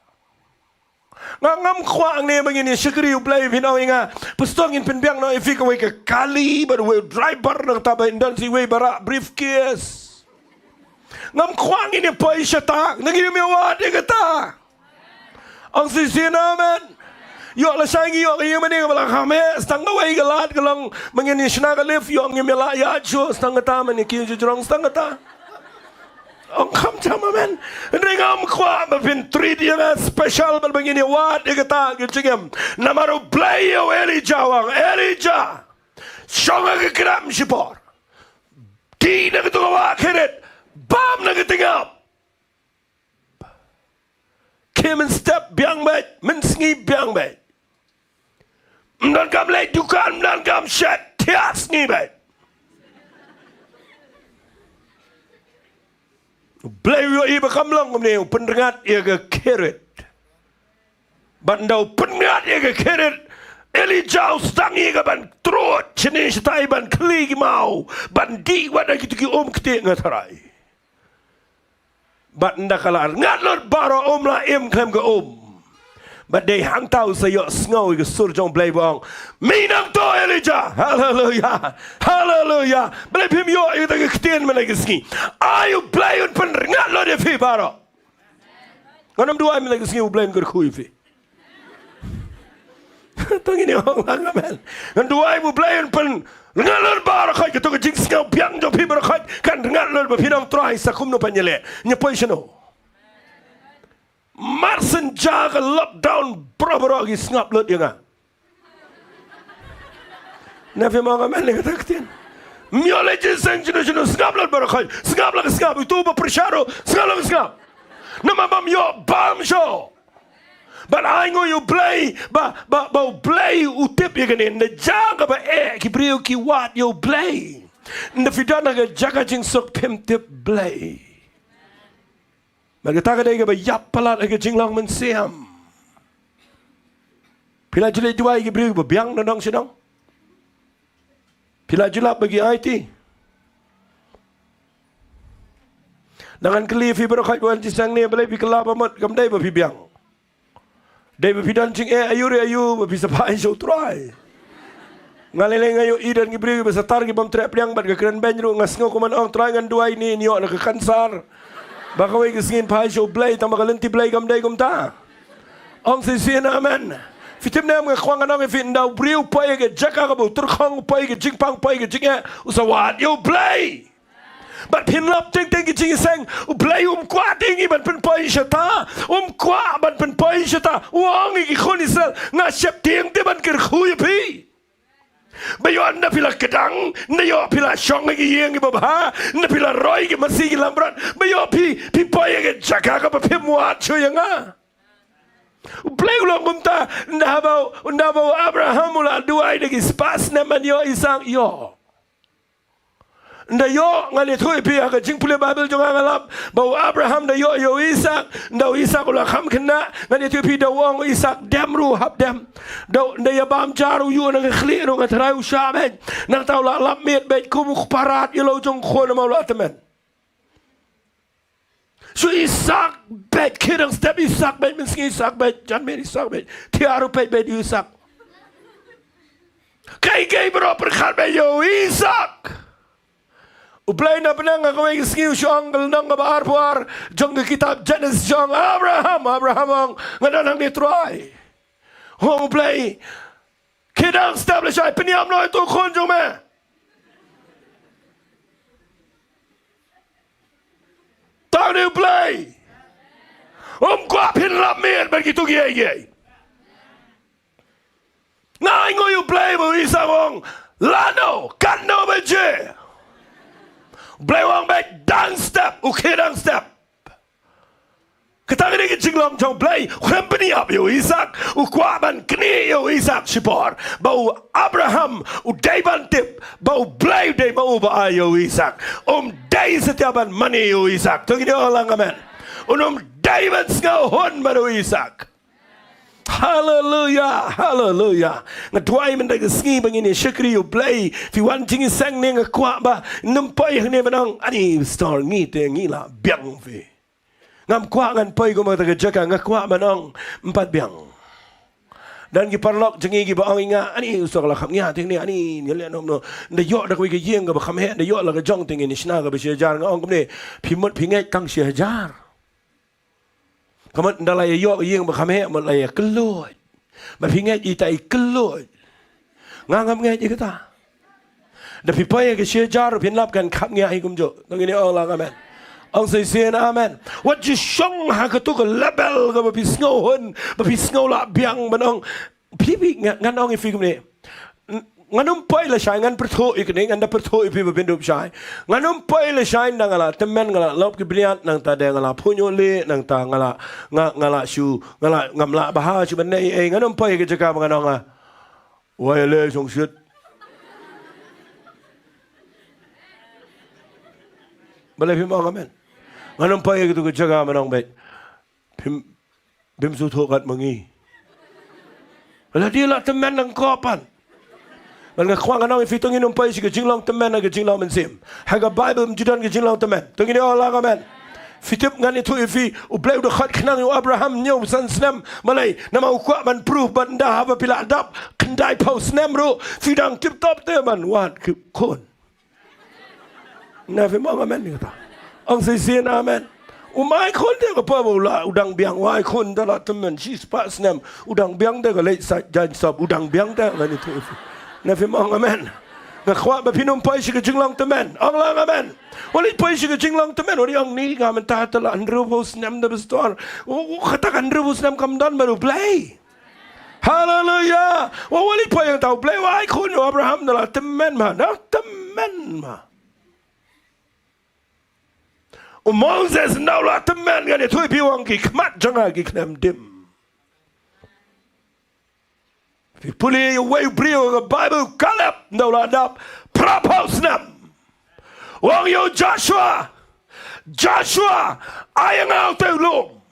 Ngam khwang ne bangini syukri uplay pinaw nga. Pustongin pinbiang no ifi ka way ka kali but we driver na tabay dan si way bara briefcase. Ngam khwang ini poi syata nagiyum yawad kata ang sisina man yo la sangi yo yung mani bala kame stang away galat galang mangini sna ka lift yo ng mela ya cho stang ta man ki jurong stang ta ang kam chama man ringam khwa ba pin 3 dia special bal mangini wad kata gitsigam namaro play yo Elijah shonga ke kram sipor di na to wa keret Bam na ketingap. Kim and step biang bet, mensngi biang bet. Mdan kam lay dukan, mdan kam shet, tias ngi bet. Blay yo iba kamlang kumne, pendengat ia ke keret. Bandau pendengat ia ke keret. Elijah stangi ka ban trot, chinis tay ban kligi mau, ban di wada gitu ki kti ngatarai. But ndakalar ngatlor baro la im klem ga But they hang tau sa yo sngow ga surjong blay bong. Minang to Elijah. Hallelujah. Blay pim yo ita ga ktien malagiski. Ayu blay un pen ngatlor de fi baro. Nganam dua malagiski u blay ngur khui fi. Tangini ong langamen. Ngan dua ibu blay un pen ngalor bar khay to ga jing sngow piang jo pi bar khay kan ngalor ba pinang try sa kum no panyele. Nya poisano. Marsen jaga lockdown brabro gi snap lot yanga. Nafi mga mali kataktin. Miole jiseng jino snap lot barakay. Snap itu ba pressure snap. Namamam yo bam show. But I know you play ba play utip yaganin na jaga ba kibriyo ki wat yo play. Na fidana ga jaga jing sok pim tip play. Magkataga na ba yap pala na jinglang mansiyam. Pila jula duwa igibriyo ba biyang na nong sinong. Pila jula bagi IT. Nangan keli fi berokat wan cisang ni balai pi kelap amat kamdai ba pi biang. Dai ba pi dan cing ayu ba pi sapai so try. Ngalele ngayo idan gibri ba satar gi bam trep liang bat ga keren benru ngasngo kuman ong try ngan duai ni niok na ka kansar. Ba kawai gisngin pai so blai tam ga lenti blai kamdai kumta. Ong si na amen. Fitim nem nga kwang anong ifin daw briu pai ga jaka ga bu turkhong pai ga jingpang pai ga jinga usawat yo blai. But pin lap ting ting jing sang play kwa ting ban pen pai shata kwa ban pen pai shata wang gi khoni sel nga shep ting te ban ker khuy pi bayon na pila kedang na yo pila shong gi yeng gi baba na pila roy gi masi gi lambrat bayo pi pai gi jaka ga ba pim wat chu yanga play ulong kumta ndabau Abraham ula duai de gi spas na man yo isang yo nda yo ngali thui pi aga jing pule Bible jonga ngalap bau Abraham da yo Isaac nda Isaac ula kham kena ngali thui pi da wong Isaac dem ru hab dem nda ya bam jaru yu na khli ro ngatrai u shabe nang tau la lap met bet kum parat yo lo jong khon ma la temen so Isaac bet kidang step Isaac bet min Isaac bet jan met Isaac bet tiaru bet Isaac kai bro per khal bet yo Isaac Uplay na penang kawai skill syong nang kabar puar jong kitab Genesis jong Abraham ang nganang ni try. Hong uplay kidang establish ay peniam no ito kon jong me. Tahu ni uplay. Kwa pinlap mir begitu gay. Ngai ngoy uplay mo isa wong lano kanno beje. Blay wang back down step, down step. Ketang ini jinglong jong blay, khempeni up yo Isaac, ukwaban kni yo Isaac sipor. Bau Abraham, udaiban tip, bau blay day bau ba yo Isaac. Day setiaban money yo Isaac. Tunggu orang amen. Day ban ngau hon baru Isaac. Hallelujah, hallelujah. Ngadwai mendag ski bangini syukri you play. Fi wan jing sang ne ngakwa ba nempai hne banang ani star ngi te ngila biang fi. Ngam kwa ngan pai ko mata jaka ngakwa banang 4 biang. Dan gi parlok jengi gi baang inga ani usok la kham nya ting ni ani nyele nom no nda yo da ko gi yeng ga ba kham he nda yo la ga jong ting ni shna ga ba she jar ngong kom ne phi mot phi ngai kang she jar. Kamu ndalai yo yeng bakame malai kelut. Mapingat itai kelut. Ngangam ngai ikata. Da pipai ke syejar pinlap kan khap ngai kumjo. Ngini Allah amen. Ang say amen. What you shong ha ka tu ka label ka bapisngo hon, bapisngo la biang banong pipi nganong ifigum ni. Nganum pai la shai ngan pertho ikning anda pertho ipi babindup shai nganum pai la shai nangala temen ngala lop kibriat nang ta de ngala punyo le nang ta ngala shu ngala ngamla baha chu ban nei nganum pai ke jaka nganong wai le song shit balai phim ong amen nganum pai ke tu ke jaka manong bet phim bim su tho kat mangi la dia la temen nang kopan Nang kwang anong ifitong inumpay si jinglong temen na jinglong mensim. Haga Bible mjudan jinglong temen. Tungini Allah amen. Fitip ngan itu ifi ublay udah khat kenang yu Abraham nyu san snem malay nama ukwa man proof ban dah apa pila adap kendai pau snem ro fidang tip top te man wat kon. Na fi mong amen ni kata. Ang sisian amen. Umay kon dia apa bola udang biang wai kon dalat temen si spa snem udang biang dia galai jan sab udang biang dia ngan itu ifi. Na fi mong amen. Ngakwa ba pinumpay si jinglong temen. Ang lang amen. Wali pay si jinglong temen. Wali ang ni ngamen tatala andrubos nam na bestor. Katakan andrubos nam kamdan baru play. Hallelujah. Wali pay ang tao play. Wai kun Abraham na temen ma. Na temen ma. Moses na la temen ngani tuy piwang ki kmat janga ki knem dim. If you pull your way, bring the Bible, Caleb, no land up, propose them. Wang yo Joshua, ayang out the loom.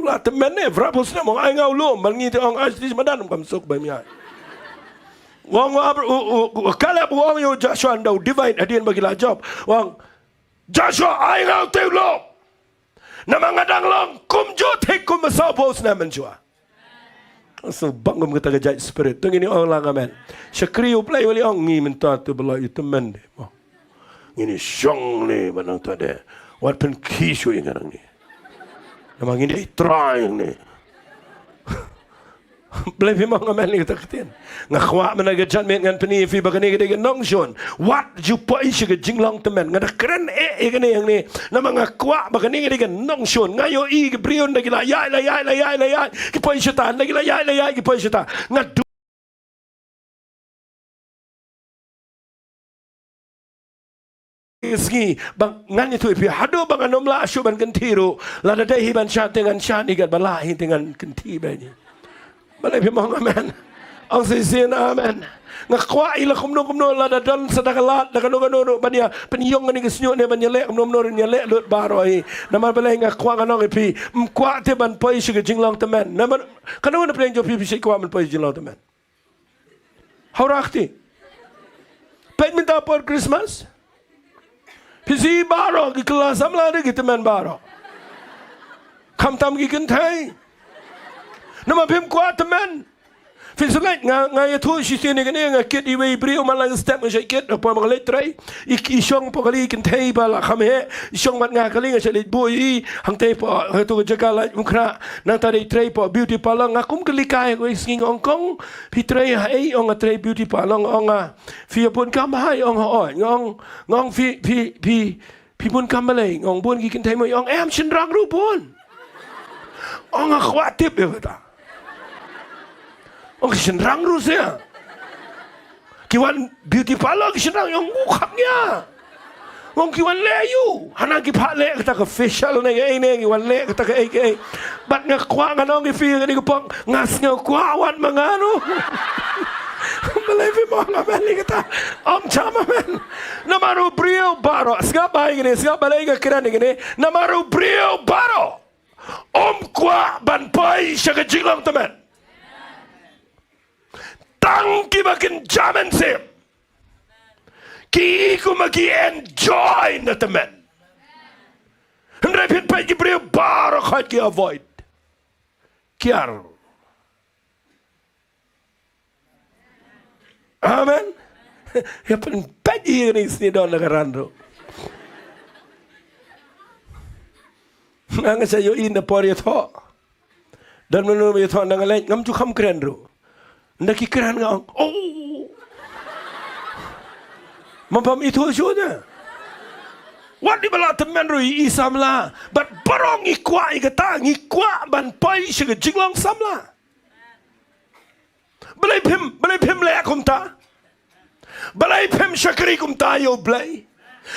Let the men never propose them, ayang out loom, but need to ask this madam come soak by me. Wang Caleb, wang yo Joshua, no divine, I didn't make a job. Wang Joshua ai ngau teu lo. Nama ngadang long kum jo thik kum sao pos na menjua. So bangum kata gajai spirit. Tung ini orang amen. Syakri uplay wali ong ngi minta tu bela itu men. Ini syong ni banang tu ada. Wat pen kisu yang ngarang ni. Nama ini try yang ni. Belai memang amen ni kata ketian. Ngakwa menaga jadmen ngan peni fi bagani gede nongshun. What you put isu ke jinglang temen. Ngada keren gini yang ni. Nama ngakwa bagani gede nongshun. Ngayo ke brion lagi la ya la ya la ya la ya. Ki poi syaitan lagi la ya la ya ki poi syaitan. Ngadu Sgi bang ngan itu pi hado bang anom la asyu ban kentiru la da dai ban sya dengan sya ni gat balahi dengan kenti banyak. Balai memang amen. Ang sisian amen. Ngakwa ila kumno la da dan sadakalat da kanu bania penyong ni kesnyo ne banyelek kumno nyelek lut baro ai. Nama balai ngakwa kanong pi mkwa te ban poi syge jinglang temen. Nama kanu na pleng jo pi syek kwa man poi jinglang temen. Haurakti. Pen minta por Christmas. Pisi baro ki kelas samla de ki temen baro. Kam tam ki kentai. Nama pem kuat temen. Fisulai ngaya tu sisi ni kene ngakit iwe brio malang step ngakit apa mengalit trai. Isyong pokali kentai bala kami isyong mat ngakali ngasalit boy hang tei po tu jagala mukra nang tadi trai po beauty parlor ngakum kelikai ko ising ongkong pi trai hai ong trai beauty parlor ong fi pun kam hai ong oi ngong fi pun kam malai ngong bun ki kentai mo ong em chin rang ru pun. Ong khwatip ya kata. Oh kesenrang rusnya. Kiwan beauty parlor kesenrang yang mukanya. Wong kiwan leyu. Hana ki pak le kata ke facial ni ini kiwan le kata ke ai. Bat ngakwa nganong ki fi ni kepong ngas ngakwawan mangano. Believe mo nga bali kata. Chama men. Namaru brio baro. Sigap bahay gini. Sigap balay ka kiran gini. Namaru brio baro. Kwa banpay siya ka jinglang temen. Tangki makin jaman sim. Ki ko magi enjoy na temen. Hendrai pin pay ki brio baro kahit ki avoid. Kiar. Amen. Ya pun pagi ni sini don nagarando. Nang saya in the pori tho. Dan menurut saya tho nang lain ngam tu kham keren ro. Ndak keren ngam. Oh. Mampam itu sudah. Wat di bala temen ro isamla. Bat barong ikwa ikata ngikwa ban pai syege jinglang samla. Balai pim le kumta. Balai pim syakri kumta yo blai.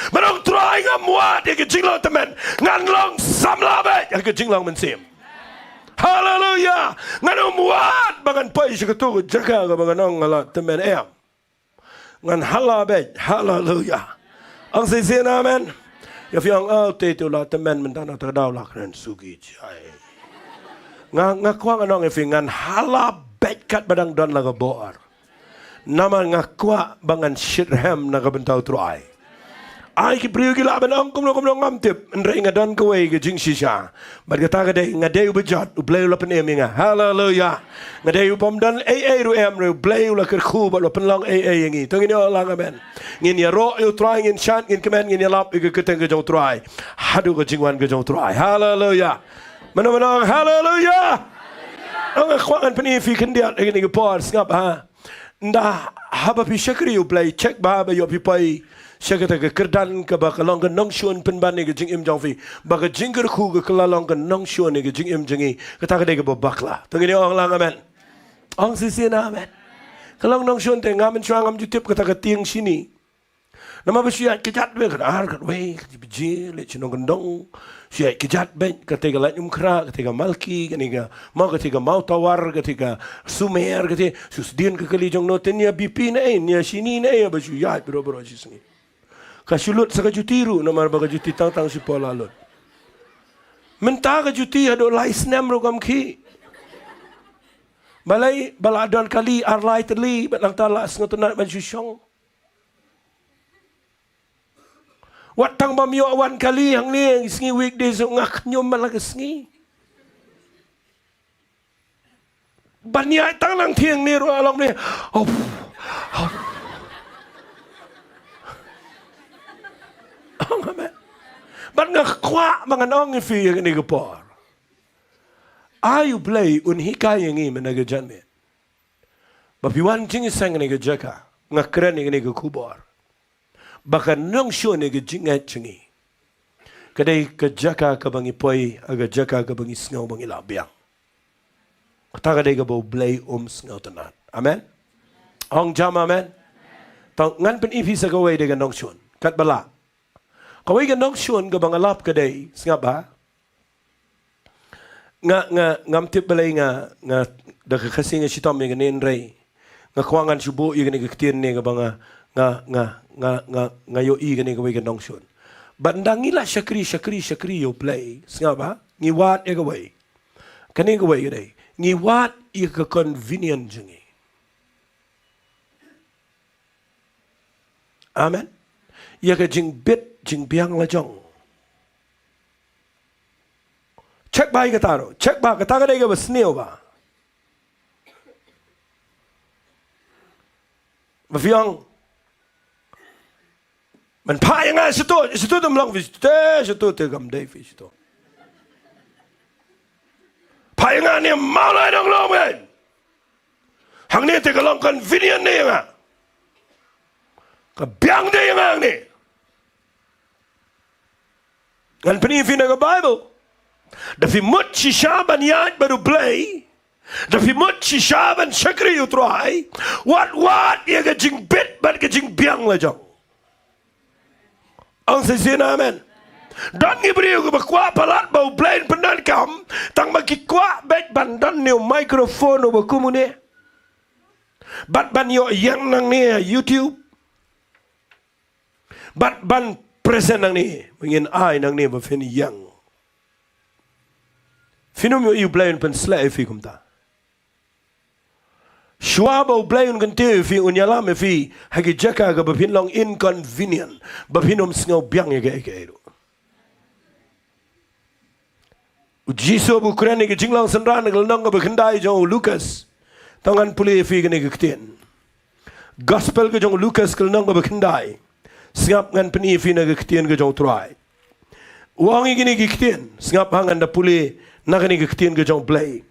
Manong try ngamwat ke jinglang temen nganlong samla be ke jinglang mensim. Hallelujah. Nganong muat bangan pai syakatu jaga ke banganong ala temen em. Ngan halabe hallelujah. Ang sisi amen. Ya fiang te tu la temen mentana terdau la kren sugi jai. Ngakwang anong ngan halabet kat badang don laga boar. Nama ngakwa bangan shirham naga bentau truai. Ai ki priu gila banong kumlo ngamtip ndre ngadan kowe ke jing shisha. Bad kata gade ngade ubejat ublay la pen eminga. Hallelujah. Ngade upom dan ai ru em ru blay la kerku ba la pen long ai yangi. Tong ini orang amen. Ngin ya ro you trying in chan ngin kemen ngin ya lap ke keteng ke jong try. Hadu ke jingwan ke jong try. Hallelujah. Mana hallelujah. Ang khwan pen fi kendiat ngin ke por ngap ha. Nda haba pi syakri ublay check ba yo pi pai. Saya kata ke kerdan ke bakalong ke nongshun penbani ke jing im jongfi baka jingger ku ke kelalong ke nongshun ke jing im jengi kata ke dek babakla tengini orang lang amen ang sisi na amen kalong nongshun te ngamen chuang am jutip kata ke tiang sini nama bersiat kejat be kata ar kat we biji le chinong gendong siat kejat be kata ke lanyum kra kata ke malki kata mau kata ke mau tawar kata ke sumer kata susdien ke kali jong notenya bipi na nia sini na ya bersiat bro sini. Kasulut sakaju tiru nama baga juti tang si pola lut. Menta ka juti ado lais nem ro kam ki. Balai baladon kali arlai terli batlang talas ngotonat ban syong. Wat tang bam yo awan kali hang ni sngi weekdays ngak nyom malag sngi. Banyai tang lang thiang ni ro along ni. Amen. But ngak kwa mga nong fi ni gapor. Ayu play un hikay ngi menagajan me. Bapiwan jing sang ni gajaka ngakran ni gakubor. Baka nongshun ni jingngeit chingi. Kadai kajaka ka bangi poi aga jaka ka bangi sngaw bangi labiang. Kata kadai ka bau blay sngaw tanat. Amen. Ong jam amen. Tang ngan pen ipi sa kawai de nongshun. Kat bala. Kawai ka nongshun ka bangalap kadai snga ba? Ngam tip balay nga dakakasi nga sitom nga ninray. Nga kuangan subo yung nagkitin ni nga banga nga yo i gani gaway ganong shun. Bandang ila syakri yo play. Nga ba? Ngiwat ya gaway. Kani gaway gaday. Ngiwat ya ka convenient jungi. Amen. Ya ka jing bit jing biang la jong. Check ba ka taro. Check ba kata gaday ka ba snail ba? Mafiang man pa yang situ dum lang fish situ te gam day fish to pa yang ni malai dong long men hang ni te ka long convenient ni nga ka biang day yang ni kan penifin na ka Bible da fi mut si shaban yat baru play da fi mut si shaban syakri you try what ya ka jing bit but ka jing biang la jong. Ang sisina amen. Dan ngibriyo ko bakwa palat bau blain pendan kam tang makikwa bet bandan new microphone o bakumune. Bat ban yo yang nang ni YouTube. Bat ban present nang ni mengin ai nang ni ba fin yang. Finum yo you blain pen slay fi kumta. Shwabo blayon ganti fi unyalam fi hagi jaka ga bapin long inconvenient bapinom sngaw biang ya ga ero. Ujiso bu kurani ga jinglang sanran ga nang ga bakandai jong Lucas tangan puli fi ga ni gaktin. Gospel ga jong Lucas ga nang ga bakandai sngap ngan peni fi na gaktin ga jong try. Uang igini gaktin sngap hangan da puli na ga ni gaktin ga jong blay.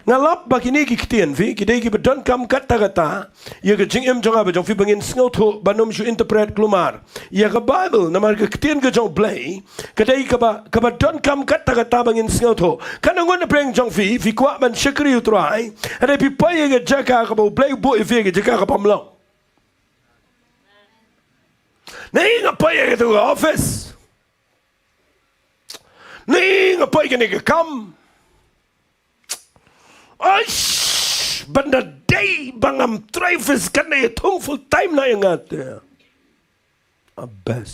Ngalap bakini kiktian fi kidai ki bedan kam kata ya ke jing jong aba jong fi bangin sngaw tho banom shu interpret klumar ya ke Bible namar ke kitian ke jong blay kadai ka ba don kam kata bangin sngaw tho kanangon na preng jong fi kwa man syakri utrai ada pi pa ya ke jaka ka ba blay bo fi ke jaka ka pamlong nei nga pa ya ke to office nei nga pa ke ne ke kam Aish, banda day bangam drivers kan na itong full time na yung ate. Abes.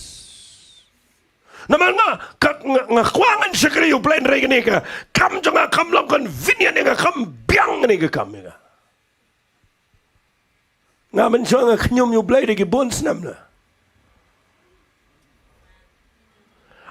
Naman nga kuangan siya kayo plan rin ni ka. Kam jo nga kam lang convenient nga kam biang ni ka kam nga. Nga man siya nga kanyom yung blade ki bones nam na.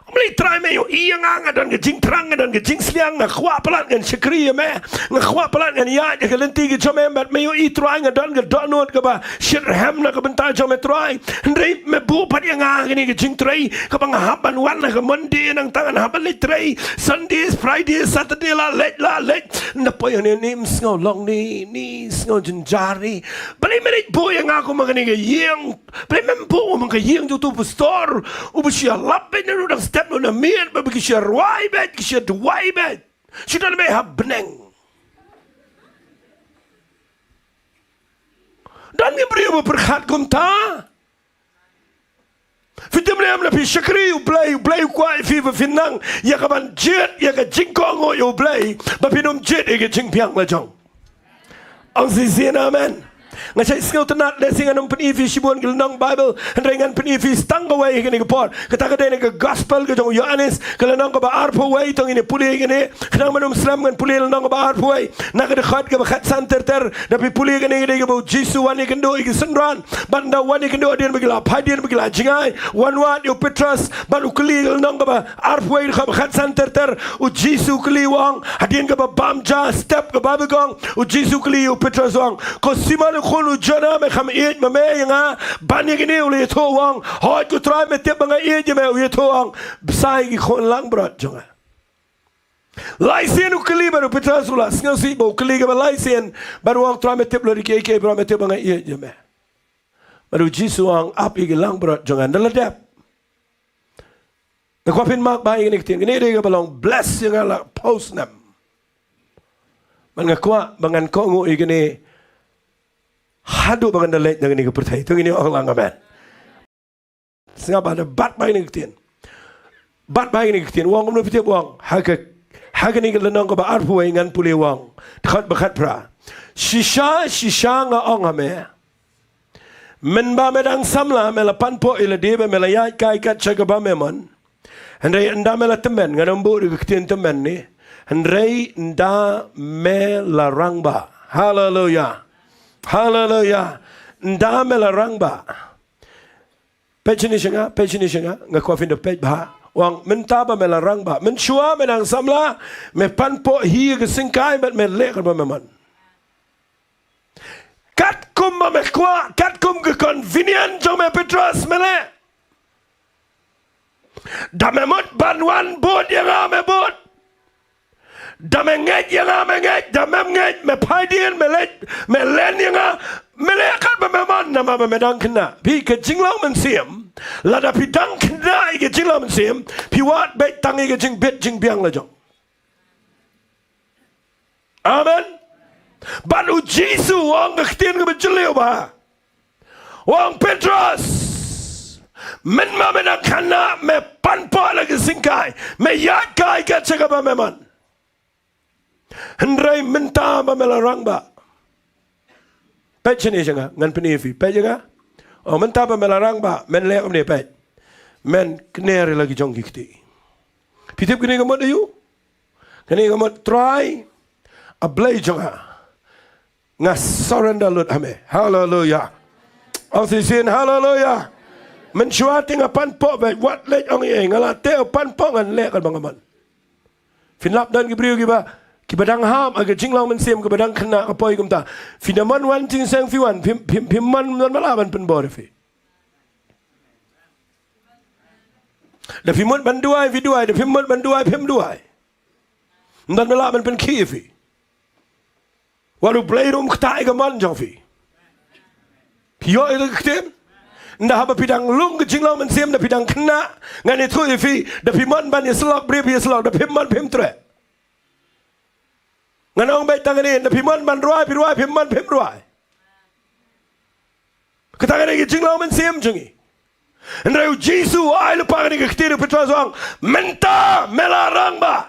Mali try me yo iya nga dan ke jing trang dan ke jing sliang nga khwa palat ngan syakri me nga khwa palat ngan ya ke lenti ke chome bat me yo I try nga dan ke donut ke ba shit ham na ke bentar chome try ndrei me bu pat yang nga ni ke jing tray ke bang haban wan na ke monday nang tangan haban le tray Sundays Fridays Saturday la let na po yo ni sngaw long ni sngaw jinjari bali me bu yang nga ko magani ke yeng bali me bu mang ke yeng ju tu store u bu sia lap be no dang step no na mien ba bi sia roi bet ki sia duai bet si dan me ha beneng dan ni brio berkat kumta fitem le am la pi syakri u play kwai fi ba finang ya ka ban jet ya ka jingkong o play ba pinum jet e ke jingpiang la jong ang si sin amen Ngasay skill tenat lesing anong penifi sibun gelenang Bible henrengan penifi stang away gini gepor kata kada ni gospel ke jong Yohanes gelenang ke ba arpo way tong ini puli gini kenang manum Islam kan puli gelenang ke ba arpo way nak ada khat ke khat santer ter tapi puli gini ke Bom-Jesus wani kendo iki senran banda wani kendo adian bagila padian bagila jingai wan yo Petrus baru keli gelenang ke ba arpo way ke khat santer ter Jesus keli wang adian ke ba Bom-Jesus step ke babagong Jesus keli yo Petrus wang ko siman khulu jana me kham eet me nga bani gini uli to wang hoi ku try me tep nga eet me uli to wang sai gi khon lang brat jonga laisen u kli baru Petrus ula sngal si bo kli ga laisen baru wang try me tep lo ke baru me tep nga eet me baru Jesus wang ap gi lang brat jonga ndaladap na ko pin mak ba gi nik tin gini de ga balong bless nga la post nam man nga kwa bangan ko ngu igini hadu bagan dalet dengan ini kepercayaan itu ini orang amen. Sengapa ada bat baik ni ketian, bat baik ni ketian. Wang kamu fikir wang hak ni kalau nang kau berarpu ingan pulih wang dekat bekat pra. Shisha nga orang ame. Menba medang samla melapan po ila deba melayat kai kat cakap memon. Hendai anda mela temen ngan ambu ketian temen ni. Hendai anda melarang ba. Hallelujah. Hallelujah. Ndame la rangba. Page ni shenga ngakwa finda page ba. Wang mentaba me la rangba. Menshua menang samla me panpo hi ke singkai met me lekar ba meman. Kat kum me kwa, kat kum ke convenient jong me Petrus mele. Da me mut banwan bot yang ame bot. Dame ngej yang ame ngej, dame ngej me paidian me len yang me lekat be meman nama be medang kena. Pi ke jinglau mensiam, lada pi dang kena ke jinglau mensiam, pi wat be tangi ke jing bet jing biang la jong. Amen. Baru Jesus wang ketien ke bejeliu ba. Wang Petrus men ma medang kena me panpa lagi singkai, me yat kai ke cakap be meman. Hendrai minta ba melarang ba. Page ni jangan ngan penifi. Page jangan. Oh minta ba melarang ba. Men lek ni page. Men kner lagi jong gikti. Pitip kini kamot ayu. Kini kamot try. Ablay jangan. Ngas surrender lut ame. Hallelujah. Oksisin hallelujah. Mencuati ngapan po ba. Wat lek ong ye ngala te pan po ngan lek kan bangaman. Finlap dan gibriu giba. Kibadang ham agak jinglau mensiam kibadang kena apa ikum ta. Finaman wan jing sang fiwan pimman dan malaban penbor fi. Da pimman banduai viduai da pimman banduai pim duai. Dan malaban pen kifi. Walu bleirum kta igaman jong fi. Pio itu ketem. Nda haba pidang lung ke jinglau mensiam da pidang kena ngani tu fi da pimman ban yeslok bre yeslok da pimman pim tre. Nganong baik tangan ini, tapi man ruai, pimman pim ruai. Ketangan ini jinglau mensiam jengi. Hendrayu Jesus, ai lupa ini ketiri Petrus wang menta melarang ba.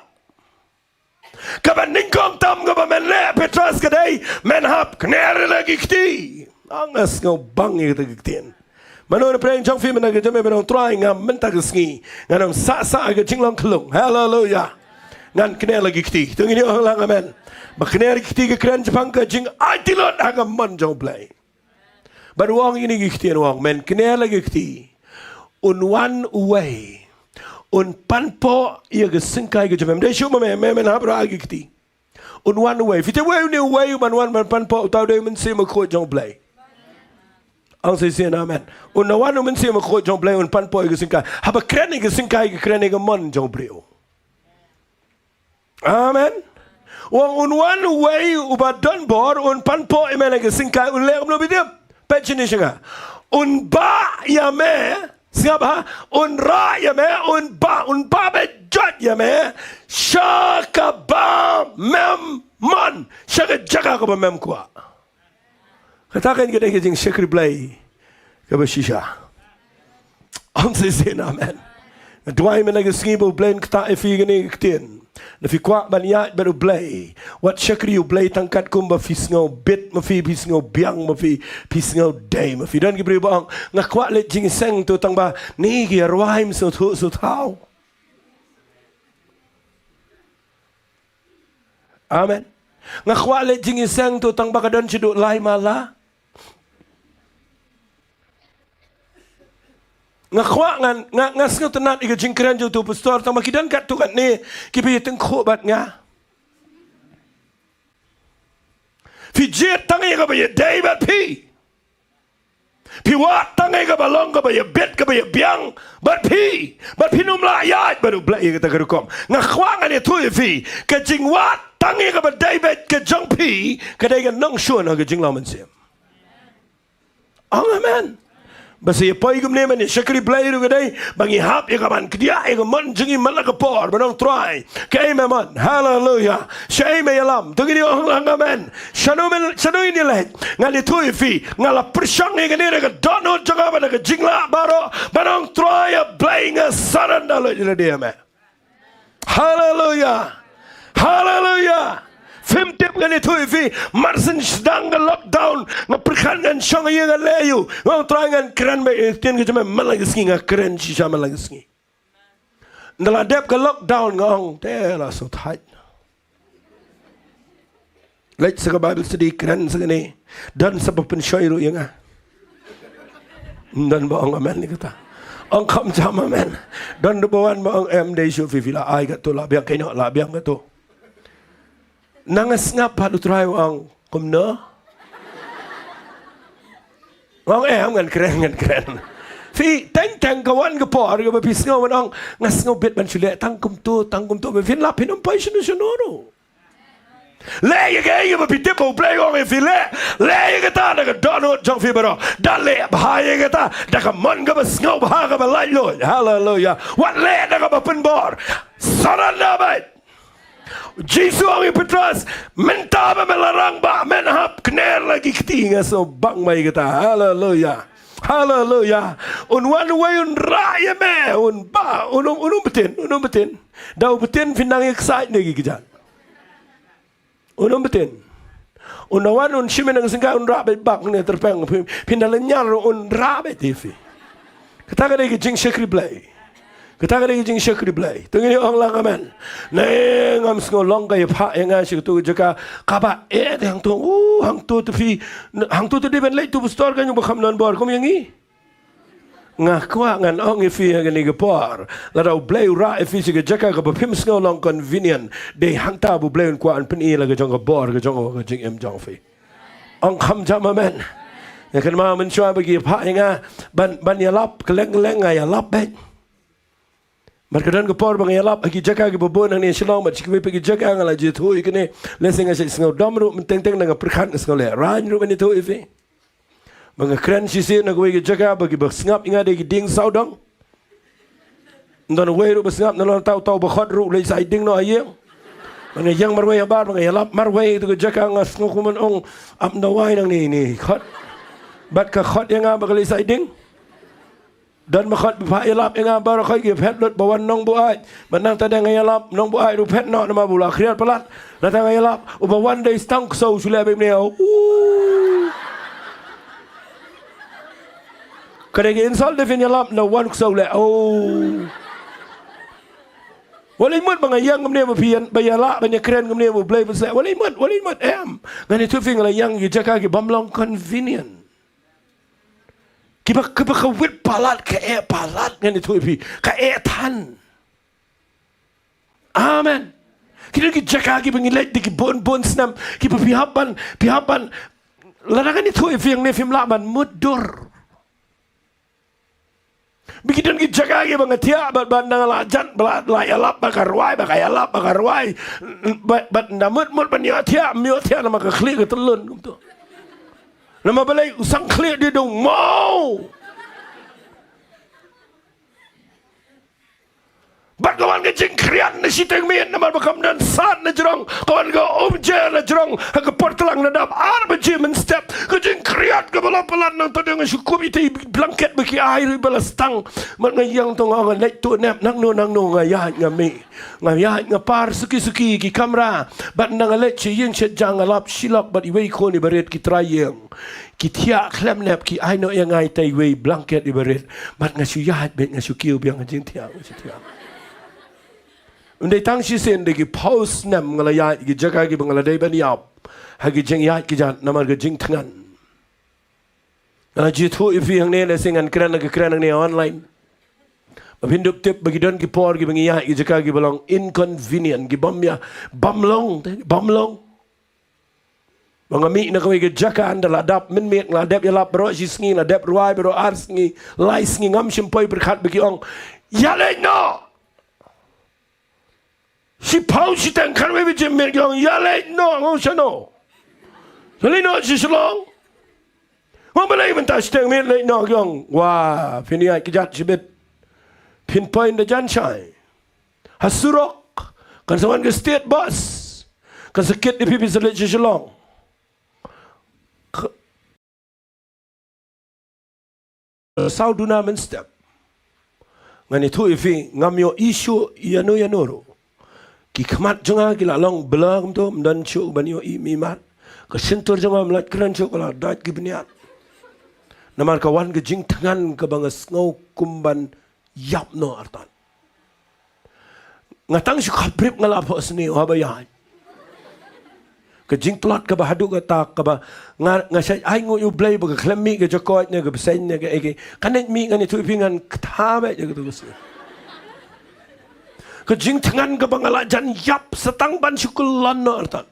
Kapan ningkong tam kapan menle Petrus kedai menhap kner lagi keti. Angas ngau bangi kita ketien. Manor praying jong fi menang jame menang trying ngam menta kesengi. Nganong sa ke jinglau kelung. Hallelujah. Ngan kner lagi keti. Tunggu ini orang amen. Bakner ketiga keren Jepang ke jing aitilot agam man jong play. Baru wang ini giktian wang men kner lagi keti. Un one way. Un panpo ia ke singkai ke Jepang. Dia cuma men habra lagi keti. Un one way. Fite way ni way man panpo tau dia mensi makot jong play. Ang sisian amen. Un one mensi makot jong play un panpo ia ke singkai. Haba keren ke singkai ke keren ke man jong play. Amen. Wang unwan way ubat don bor un panpo imene ke singkai un lek belum bidip pecini singa un ba ya me siapa un ra ya me un ba be jot ya me shaka ba mem man shaka jaga ko mem kwa katakan kita ke jing shakri play ke shisha am se amen. Dwai mena ke skibo blend kta efi gini ktien. Nafi kwa banyak baru blay. Wat syakri blay tangkat kum ba fisngau bit ma fi fisngau biang ma fi fisngau day ma fi dan ki bri bang ngakwa le jing seng tu tang ba ni ki rwaim so thu so thau. Amen. Ngakwa le jing seng tu tang ba kadon chiduk lai mala. Ngakwa ngas ngau tenat iga jingkran jo tu pastor tang makidan kat tu kat ni ki bi teng kho bat nga fi jet tang iga ba ye day bat pi wat tang iga ba long ga ba ye bet ga ba ye biang bat pi num la ya ba du bla iga ta ka kom ngakwa nga ni tu fi ka jing wat tang iga ba day bet ka jong pi ka dai ga nongshun ga jing la man sim. Amen. Basta ye poi gum neman ye shakri play ru gadai bangi hap ye kaman kdia ye man jingi malaka por banong try kay man hallelujah shay me yalam tugini ong amen shanu ini let ngali tu fi ngala prishang ye ganere ga dono jaga ba ga jingla baro banong try playing a saranda lo dia me hallelujah hallelujah. Fem tip gani tu fi marsen sedang lockdown ngaperkan kan syang ye ngaleyu ngau trangan keren be tien ke cuma malang ski nga keren si sama malang ski ndala dep ke lockdown ngong te la so tight let's go bible study keren segini dan sebab pensyoiru yang dan baong amen ni kata ang kam jama amen dan dubawan baong md shu fi la ai kat tu la biang kaino la biang kat tu nangas nga pa du try ang kumno ang ngan keren fi tang kawan ka por ka bapis nga ang ngas nga bit man chule tang kum tu be fin la pinum pa sinu sonoro le ye ga ye bapite po play ong fi le ye ga ta ga dono jong fi baro dale ba ye ga ta da ka mon ga bas nga ba ga ba lai lo hallelujah what le da ga ba pen bor saranda ba Jesus ang ipatras mentaba melarang ba menhap kner lagi ketinga so bang mai kata hallelujah hallelujah one way un raya me un ba unum betin dau betin finang excited lagi kejan unum betin unawan un shimen ang singka un rabe bak ne terpeng pindalanyar un rabe tv kata kada ke jing shakri blay kita kena jing syakri blay. Tengini orang lang amen. Neng am sengol long kaya pak yang asyik tu jaga kaba hang tu fi hang tu di ben late tu bestor kan yung bakam non bor kom yang i. Ngakwa ngan ong ifi yang ni gepor. Ladau blay ra ifi siga jaga ka bapim sengol long convenient. De hang ta bu blay kwa an pen i la jong ka bor ka jong ka jing em jong fi. Ong kam jam amen. Ya kan ma men chua bagi pak yang ban ya lap keleng ya lap bet. Markadan kepor bang yalap aki jaka ki bobon ang ni silong mat sikwe pagi jaka ngala je tu ikene lesing asa singau domru menteng-teng nang perkhan ngole ran ru ni tu ife bang kren sisi na gwe ki jaka bagi basngap inga de ki ding saudong ndon we ru basngap na lon tau ba khot ru le sai ding no ayeng bang yang marwe bar bang yalap marwe tu jaka ngas ngukuman ong am na wai nang ni khot bat ka khot yang ba le sai ding dan makat bipa yalap yang abar kau gip headlot bawan nong buai menang tadang yalap nong buai ru pet no nama bula kriat pelat datang yalap ubawan day stang so sule bimneo kadang insal defin yalap no one so le walimut bangayang ngamne mapian bayala banyak keren ngamne mo play pasal walimut ngani tu fing la yang gijaka gi bamlong convenient kiba kawit palat ka palat ngani tu ipi ka tan amen kita ki jaka ki bengilet di ki bon snam ki pihapan larangan itu ipi yang nefim laman mudur bikidan ki jaka ki bangatia bandang lajan layalap bakarwai bat ndamut mut banyatia miotia nama ka klik telun tu nama balai usang klik dia dong mau bat kawan ke jing krian na siteng min naman bakam dan sad na jerong kawan ke omje na jerong ke portelang na dap arbiji men step ke jing krian ke balapalan nang tadeng syukum iti blanket beki air balastang mat ngayang tong ang lek tu nap nang no ngayat ngami ngayat ngapar suki ki kamera bat nang lek chi ying chet jang alap silak bat iwei ko ni baret ki trayeng ki tia klem nap ki ai no yang ai tai wei blanket di baret bat ngasuyat bet ngasukiu biang jing tia Undai tang si sen de ki pause nam ngalaya ki jaga ki bangaladai ban yap hagi jing yat ki jat namar ke jing tangan jitu ifi yang ne le singan kran ne online Mapinduk tip bagi don ki por ki bangiya ki jaga ki balong inconvenient ki bamlong mga mi na kaway ki jaka anda ladap min ladap ya lap bro singi ladap ruai bro ars ngi lai singi ngam simpoy berkat bagi ong yale no si pau si tang kan we jim mi yong yale no ngom shano yale no si shlong ngom balai mentas tang mi le no yong wa finia ki jat sibit pinpoint the janchai hasurok kan sawan ke state bus kan sakit di pipi selit shlong sau duna men step ngani tu ifi ngamyo isu yanoro ki khamat jonga ki lalong belang tu dan chu banyo i mimat ka sentur jonga mlat kran chu kala dat ki bniat namar kawan ke jing tangan ke bangas ngau kumban yap no artan ngatang su khabrip ngala pho sni habaya ke jing plot ke bahadu ke tak ke ba ngasai ai ngu yu blai ba ke khlami ke jokot ne ke besen ne ke kanet mi ngani tu ifi ngan kha ba je tu ke jing tangan ke bangala jan yap setang ban syukulan no artan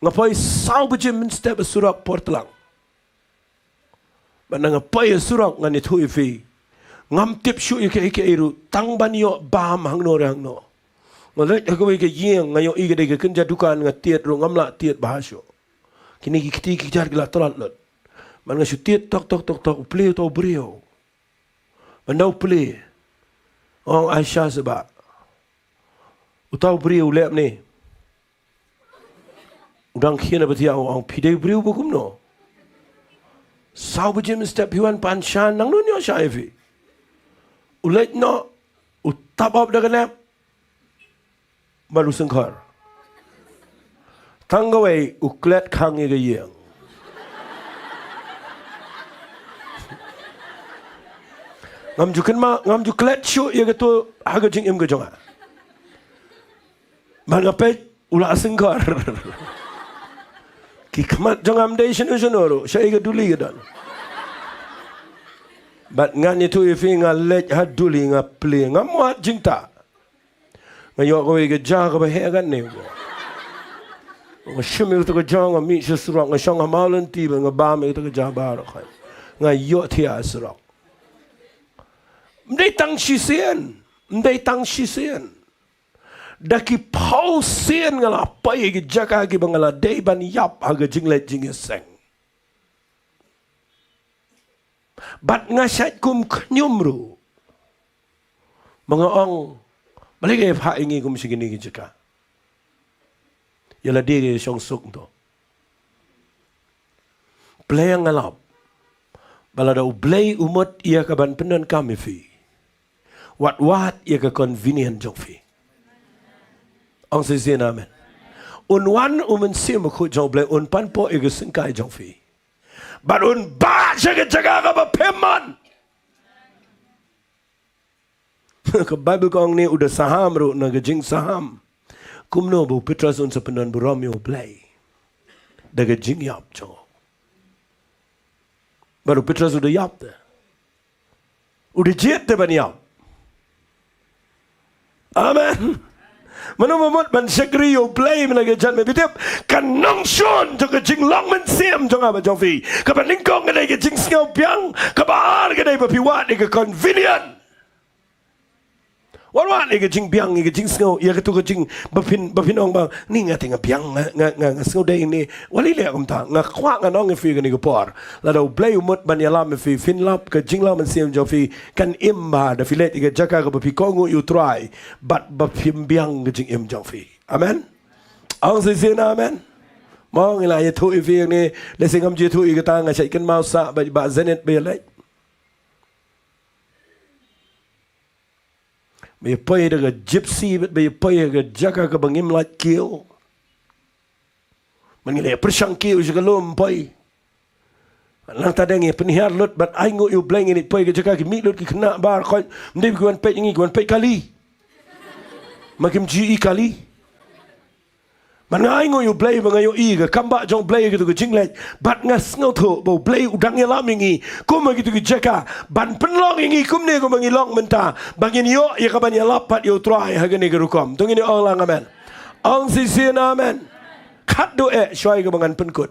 ngapai sau bejim min step surak portlang ban ngapai surak ngani tu ifi ngam tip syu ke iru tang ban yo bam hang no ngalek aku ke yeng ngayo i ke kenja dukan ngatiet ro ngamla tiet bahasyo kini ki jar gila tolat lot man ngasu tiet tok play to brio mandau play ong Aisyah sebab utau brio lep ni udang khina batia ong pidai brio bukum no sau bejim step hiwan panshan nang no nyo shaifi ulet no utapap daganap baru sengkar tanggawai uklet kang ye yang ngam juklet syu ye tu haga jing im ke jonga mangape ula sengkar ki khamat jongam dei sinu sonoro shay ke duli ke dan bat ngan itu ifi ngalet haduli ngaple ngamuat jingta ngayo ko ke ja ka ba he gan ne ko ngashimil to ko jong mi shrok ngashong hamalan ti ba ngaba me to ko ja ba ro khai ngayo thia srok ndai tang shi sien daki pau sien ngala pa ye ki jaka ki bangala dei ban yap aga jinglet jingeseng bat ngasat kum knyumru mga ong balik ke pha ingi kum sigini ki jaka yala de ke song suk to play ngalap balada ublay umot ia ka ban penan kami fi wat ia ka convenient jong fi ong se sin amen un wan umen sim ko jong blay un pan po ia ka singkai jong fi but un ba jaga ka ba peman ke Bible kong ni udah saham ro na gajing saham kumno bu Petrus un sepenan bu Romeo play da gajing yap jo baru Petrus udah yap de udah jet de ban yap amen mano mamot ban sekri yo play mana gajan me bitep kan nongshun jo gajing long men sim jo ngaba jo fi ka ban lingkong ga gajing sngau piang ka ba ar ga dai ba piwat ni ka convenient Wawan ega jing biang ega jing snow ya ketu jing bapin ong bang ni nga tinga biang nga snow day ini wali le kom ta nga kwa nga nong fi ni por la do play umut ban ya lam fi fin lap ke jing lam sim jo fi kan imba da filet ega jaka ko bapi kongu you try but bapim biang ke jing im jo fi amen ang se na amen mong ila ya thu fi ni le singam je thu ega ta nga chai kan mau sa ba zenet be le May pay the gypsy, but may pay the jaka ka bangim like kill. Mangile persang kill siya kalom pay. Lang tadeng penihar lot, but I know you blank in it pay ka jaka ki meet lot ki kena bar koy. Hindi kuan pay ingi kuan pay kali. Makim GE kali. Man nga ay ngo yu blay mga yu iga kamba jong blay gitu ke jinglet bat ngas ngau tho bo blay udang ya lam ingi kum gitu ke jeka ban penlong ingi kum ne ko mangi long menta bangin yo ya ka ban ya lapat yo try hagani ke rukom tungini ong lang amen ong si amen khat do shoi ke bangan penkut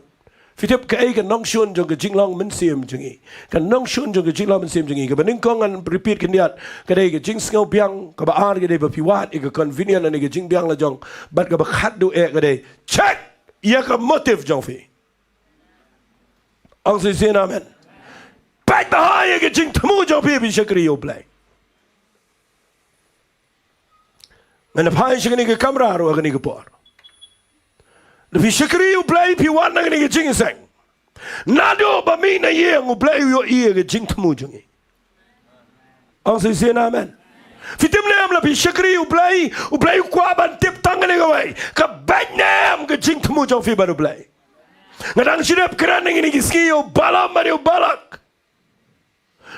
fitip ke ai kan nongshun jong ke jinglong men sim jungi kan nongshun jong ke jinglong men sim jungi ke baning kong an repeat ke niat ke dai ke jing ngau biang ke ba ar ke dai ba piwat ke convenient an ke jing biang la jong bat ke ba khat do ke dai check ya ke motive jong fi ang si amen pat ba ya ke jing tmu jong fi bi shakri yo play ngana phai shikni ke kamera ro ke ni ke por Lepi syakri you play piwan nang ni jing sang. Nado ba mi na ye ngu play yo ie ke jing temu jungi. Ang si amen. Fitim nem lepi syakri you play kwa ban tip tang ni gawai. Ka bad nem ke jing temu jong fi baru play. Ngadang sidap keran nang ni ski yo balam mari yo balak.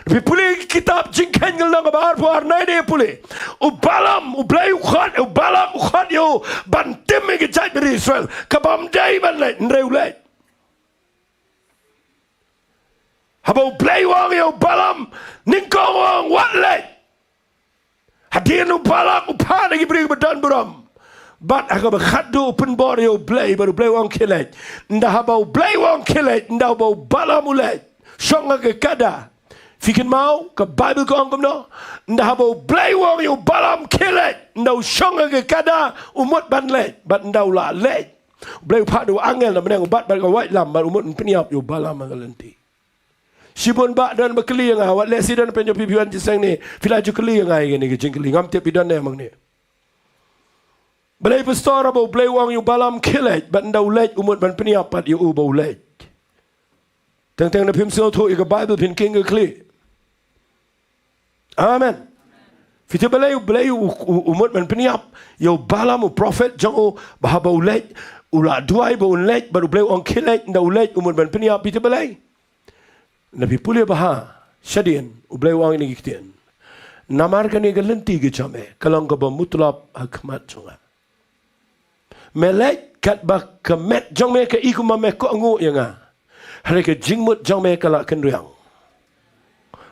Lepi puli kitab jing kengel nang ba ar puar nai de puli. U balam u play u khat u balam u khat yo ban tim ke jai beri Israel. Kabam dai ban le ndreu le. Habo play wang yo balam ningkong wang wat le. Hadian u balak u pa lagi beri badan buram. But aku berkhat do open body yo play baru play wang kilet. Nda habo play wang kilet nda habo balam ulet. Songa ke kada. Fikin mau ke Bible ko angkom no nda habo blay wong yo balam kilet nda shonga ke kada umut ban let bat nda la let blay pa do angel na menang bat ko white lam bat umut peniap yo balam ngalenti sibon ba dan bekeli nga wat le sidan penyo pipian jisang ni fila ju keli nga ngene ke jingkeli ngam te pidan ne mang ni blay pastor abo blay wong yo balam kilet bat nda let umut ban peniap pat yo ubo let teng na pim so tho ke Bible pin king ke kli Amen. Fiti balay umut man peniap yo balam u prophet jong o bahaba ulet ula duai ba ulet baru balay on kilet nda ulet umut man peniap fiti balay. Nabi puli baha syadien u balay wang ni giktian. Namar kan ni galenti ke jame kalong ka ba mutlab hikmat jonga. Melek kat ba kemet jong me ke iku ma me ko ngu yanga. Hari ke jingmut jong me kala kendriang.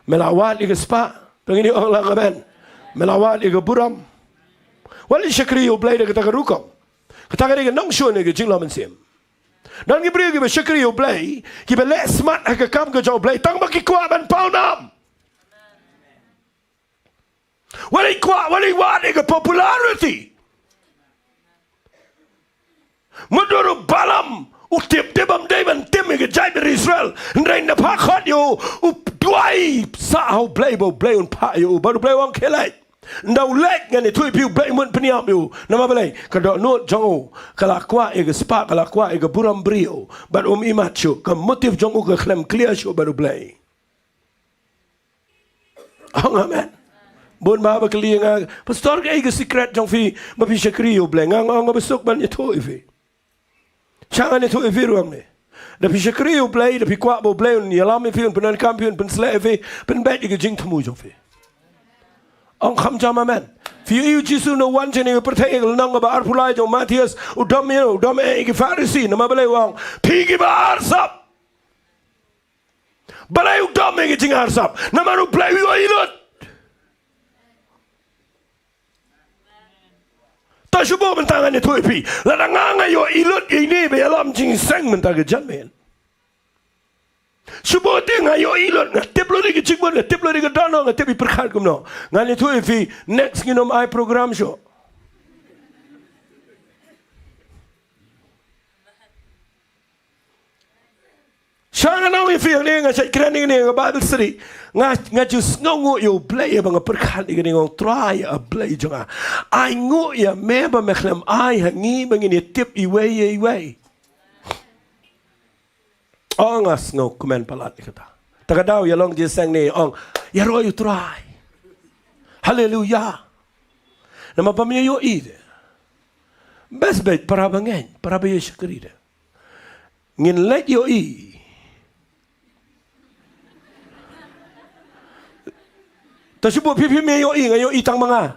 Melawat ike spa Pengini orang lang amen. Melawat ika buram. Wali syakri yo blay da kata karukam. Kata kata nongshun ika jingla mensim. Dan kibri ika syakri yo blay. Kiba le smart haka kam ka jaw blay. Tang baki kwa ban pau nam. Wali kwa, wali wat ika popularity. Muduru balam. Utip tibam deban tim ika jai beri Israel. Ndrain na pakot yo. Duai sahau play un pa yo baru play wang kelai ndau lek ngani tui piu play mun peniap yo nama balai kada not jongo kala kwa e spa kala kwa e buram brio but imacho ka motif jongo ka klem clear show baru play amen bon ba ba kli nga pastor ka e secret jong fi ba fi shakri yo play nga besok ban to ifi changan to ifi ruang ne Tapi syakri you play, tapi kuat bo play un yalam fi un penan kampion pen slay fi pen bet you jing temu jo fi. Ang kham jam amen. Fi you jisu no one jeni pertai nang ba arpulai jo Matius udam e ki Pharisee nama balai wang pigi ba arsap. Balai udam e ki jing arsap. Nama ru play you ilot. Ta shubo bentangan itu pi. Ladanganga yo ilot ini be alam jing sang mentaga jamin. Subuh dia ngayo ilon ngatip lo di kecik mon ngatip lo di kedano ngatip di perkat kumno. Ngani tu if next nginom I program show. Sangat nak if yang ni ngasai keren ni Bible study ngajus ngongu yo play bang perkat ni ngong try a play jonga. I ngu ya meba mekhlem I hangi bangini tip iway. Ong as ngau komen palat kata. Takadaw ya long je sang ni ong ya roy try. Hallelujah. Nama pamnya yo ide. Best bet para bangen, para bayo syukurida. Ngin let yo Tersebut pipi me yo ngayo itang mga.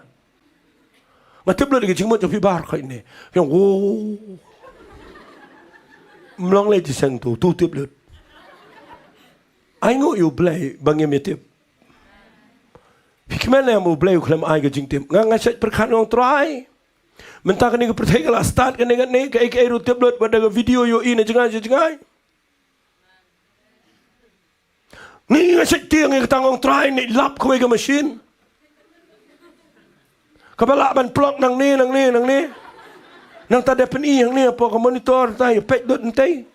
Matip lo di kecing mo jo pi bar kau ini. Yang melong lagi sang tu tip lo. Ai ngo yo play bangem tip. Fikman yang mo play uklam ai kecing tip. Ngasat perkan orang try. Mentah kini kepercayaan lah start kini ke tip lo pada video yo ini jengai. Ni ngasih tiang yang tanggung try ni lap kau ke mesin. Kepala ban plug nang ni. Nang tadi peni yang ni apa ke monitor tay pek dot nanti.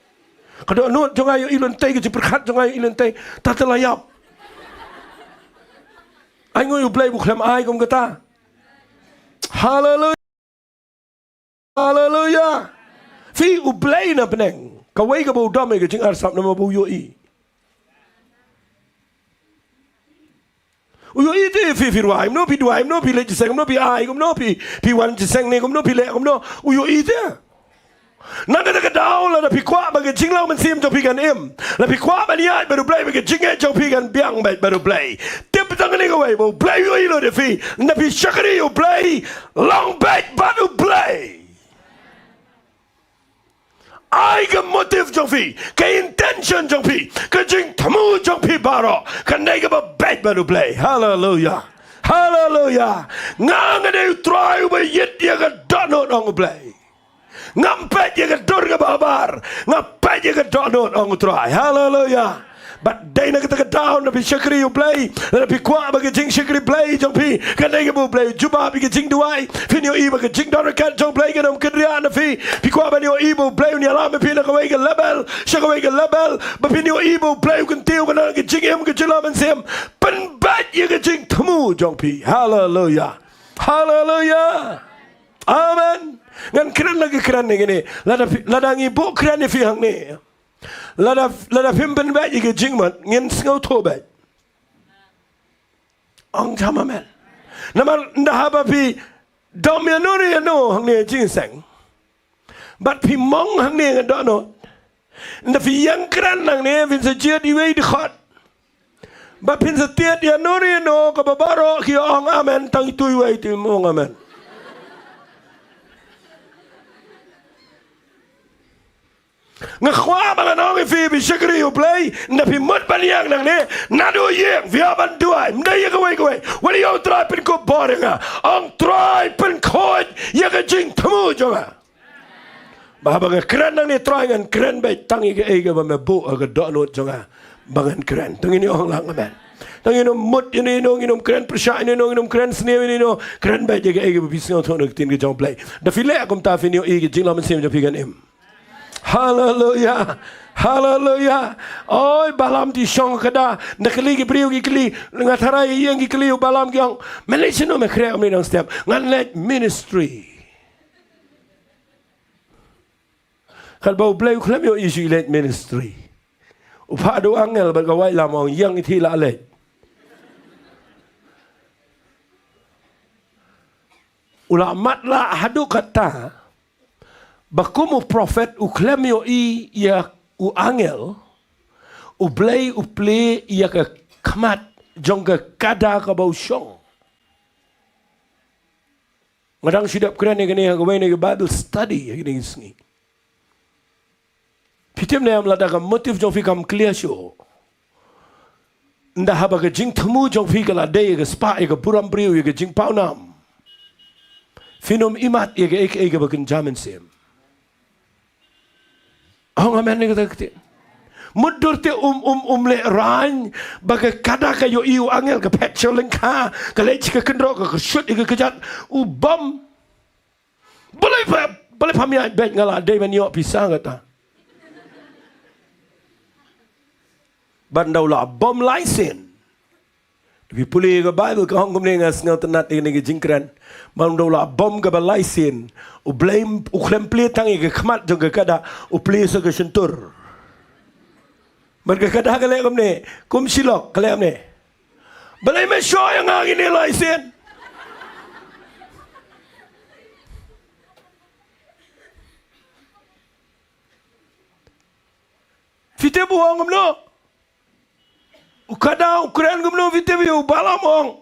Kalau not jangan ayo ilon tay ke perkat jangan ayo ilon tay tak terlayap. Ai ngoi play bukan ai kau kata. Hallelujah. Fi play na peneng. Kau ke bau dam ke jing arsap nama bau yoi. Uyo ite fi ruai no pi duai no pi le jiseng no pi ai kom no pi wan jiseng ne kom no pi le kom no uyo ite nada da dau la pi kwa ba ke jing lau man sim jo pi kan em la pi kwa ba ni ai ba du play ba ke jing e jo pi kan biang ba du play tip tang ne ko wai bo play yo ilo de fi na pi shakari yo play long back ba du play ai ke motif jong fi, ke intention jong fi, ke jing tamu jong fi baro, ke nega ba back baru play. Hallelujah. Ngang ada try ba yet dia ke donut ong play. Ngampet dia ke dor ke babar, ngampet dia ke donut ong try. Hallelujah. But day nak kita down nabi syakri you play, nabi kuat bagi jing syakri play jong pi, kan dia ke play juba bagi jing duai, finio i bagi jing donut kan jong play kan kedria nabi, pi kuat bagi ibu play ni alam pi nak kawai ke level, syakawai ke level, bapinio ibu play kan tiu kan ke jing em ke jela men sem, penbat ye ke jing temu jong pi. Hallelujah. Amen. Ngan keren lagi keren ni gini, ladang ibu keren ni fi hang ni. Lada pimpen baik ke jingmat ngin ngau to baik. Ong sama men. Nama ndah apa pi dom ya no hang ni jing seng. But pi mong hang ni ngan no. Ndah pi yang keren hang ni pin sejia di wei di khot. But pin setiat ya no ke babaro ki ong amen tang itu wei ti mong amen. Ngakwa bang nong fi bi syakri you play napi mut baliang nang ne nado yeng via ban duai mdai ka wei wali yo try pen ko boringa ong try pen khoi ya ka jing thamu jonga ba bang keren nang ne try ngan keren bai tangi ke e ga ba me bu ga do no jonga bangan keren tangini ong lang amen tangino mut ini no nginom keren persya ini no nginom keren snew ini no keren bai je ga e ga bi sno thon tin ga jong play da fi le akom ta fi ni e ga jing la man sim jo pi gan em. Hallelujah. Oi balam di syong kada nakli ki priu ki kli ngatharai yang ki kli balam kyang Malaysia no me kre amni nang step ngan let ministry kal bau blai khlam yo isu let ministry upa do angel ba gawai lamong yang iti la let ulamat la hadu kata bakumu prophet uklem yo ya u angel u play ya ke kamat jong ke kada ka bau syong ngadang sidap keren ni gani ga wei Bible study ni sini pitem ne am lada ka motif jong fi kam clear show nda haba ke jing thamu jong fi ka la de ke spa ke puram priu ke jing paunam finom imat ye ke ba kan jamen sem. Oh amen ni kata kata. mudur te le ran baga kada ka yo iu angel ka petrol ka le chika kendro ka shoot ka kejat bom boleh pami bet ngala dei man yo pisang kata bandau la bom license vi puli ka bible ka hong kumne ngas ngau tenat ni jingkran bandau la bom ka license blame klem ple tangi ka khmat jong ka kada ple sa ka sentur mereka kada kale kumne kum silok kale amne balai me show yang ngagi ni license Vite buang kumno ukada ukren kumno vite bi balamong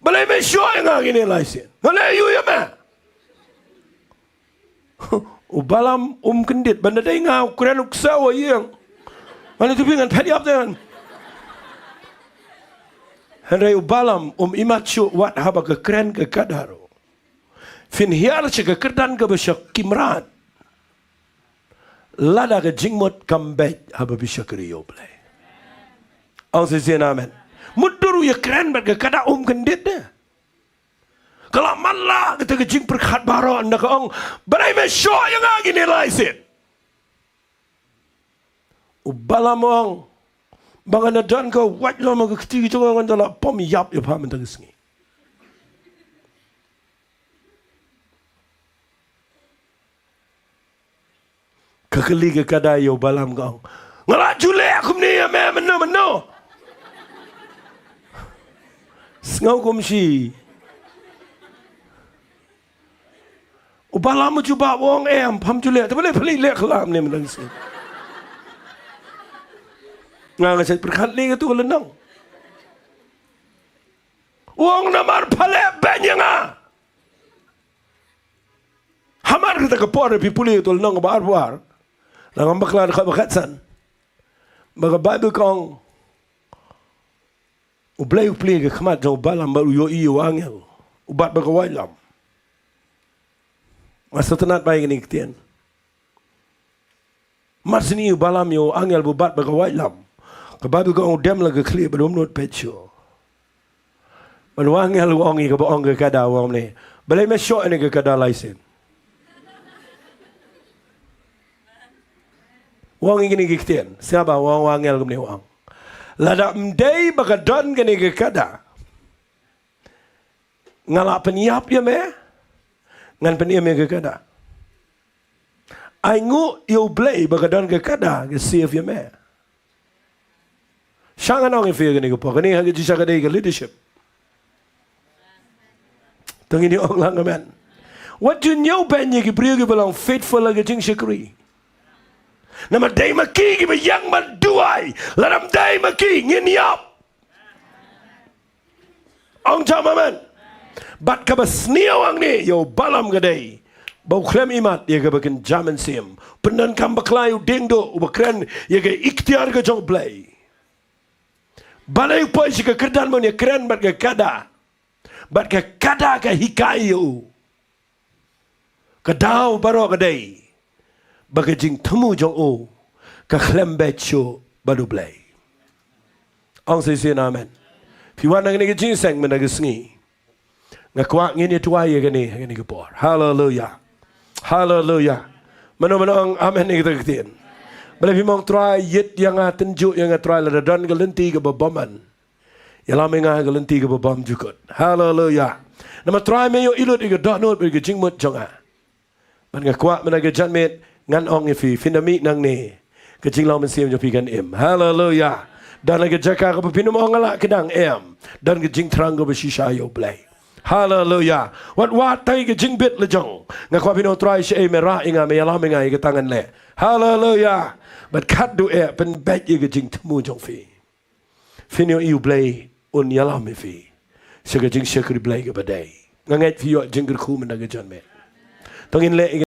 balai me show yang ngagi ni license kale yu ya me balam kendit benda dai ngau ukren uksawa yang mana tu pingan tadi apa dengan Henry balam imachu wat haba ke keren ke kadaro fin hiar ke kerdan ke besyak kimrat lada ke jingmot kambet haba bisa kriyo play ang sisian amen muduru ya keren bat ke kada kendit deh kalau malah kita ke jing perkhat baro anda ke ong berai me show yang lagi nilai sin balamong bangan dan ke wat lama ke ketiga jangan dalam pom yap ya paham tang sengi kekeli ke kadai yo balam kong ngala jule aku ni ya me meno sengau kumsi balam cuba wong pam jule tak boleh beli lek kelam ni menang sengi ngang saya perkat ni tu lenang. Uang namar pale banyanga. Hamar kita ke por pipuli tu lenang bar. Lang bakla dekat bakatsan. Baga Bible kong ublay ke khmat jo balam baru yo iyo angel. Ubat baga wailam. Masa tenat baik ni ketian. Mas ni balam yo angel bubat baga wailam. Kebabu kau dem lagi clear belum not pecho. Manuang yang luang ini kebaong ke kada wang ni. Balai mesok ini ke kada license. Wang ini kiktian. Siapa wang yang kemni wang. Lada mdei bagadon kini ke kada. Ngalak peniap ya me. Ngan peniap ya ke kada. Aingu you blay bagadon ke kada ke save ya me. Shangan orang yang ni kepo, kini hanya jisa kadai ke leadership. Tengini orang lang amen. What you know banyak ke pria ke belang faithful lagi jing syakri. Nama day maki ke yang manduai, laram day maki nginyap. Ang jam amen. Bat kabas niaw ang ni yo balam kadai. Bau klem imat ya ke bakin jaman sim. Penan kam baklayu dengdo ubakren ya ke ikhtiar ke jong play. Balai poi si kekerdan mon ya keren bat ke kada ke hikayu kadau baro kadai baga jing temu jong o ka khlem becho badu blai ang se amen piwan nang ni jing sang men nag sngi ngakwa ngini tuai ya gani ke por hallelujah mano ang amen ni kita ketin Bila pimong try yit yang tenjuk yang try la dan gelenti ke babaman. Ya lama nga gelenti ke babam jukut. Hallelujah. Nama try me yo ilut ke donut ke jingmut jonga. Man nga kwa man ke janmet ngan ong fi finami nang ne. Ke jinglaw man siam jo pikan im. Hallelujah. Dan ke jaka ke pinum ong ala kedang em. Dan ke jing terang ke besisha yo play. Hallelujah. Wat tay ke jingbit le jong. Nga kwa pino try si merah inga me yalam nga ke tangan le. Hallelujah. But kat do pen bet ye ke jing temu jong fi. Finyo iu blay un yalam fi. Sega jing syakri blay ke badai. Nganget fi yo jing ku men ke jan me. Tongin le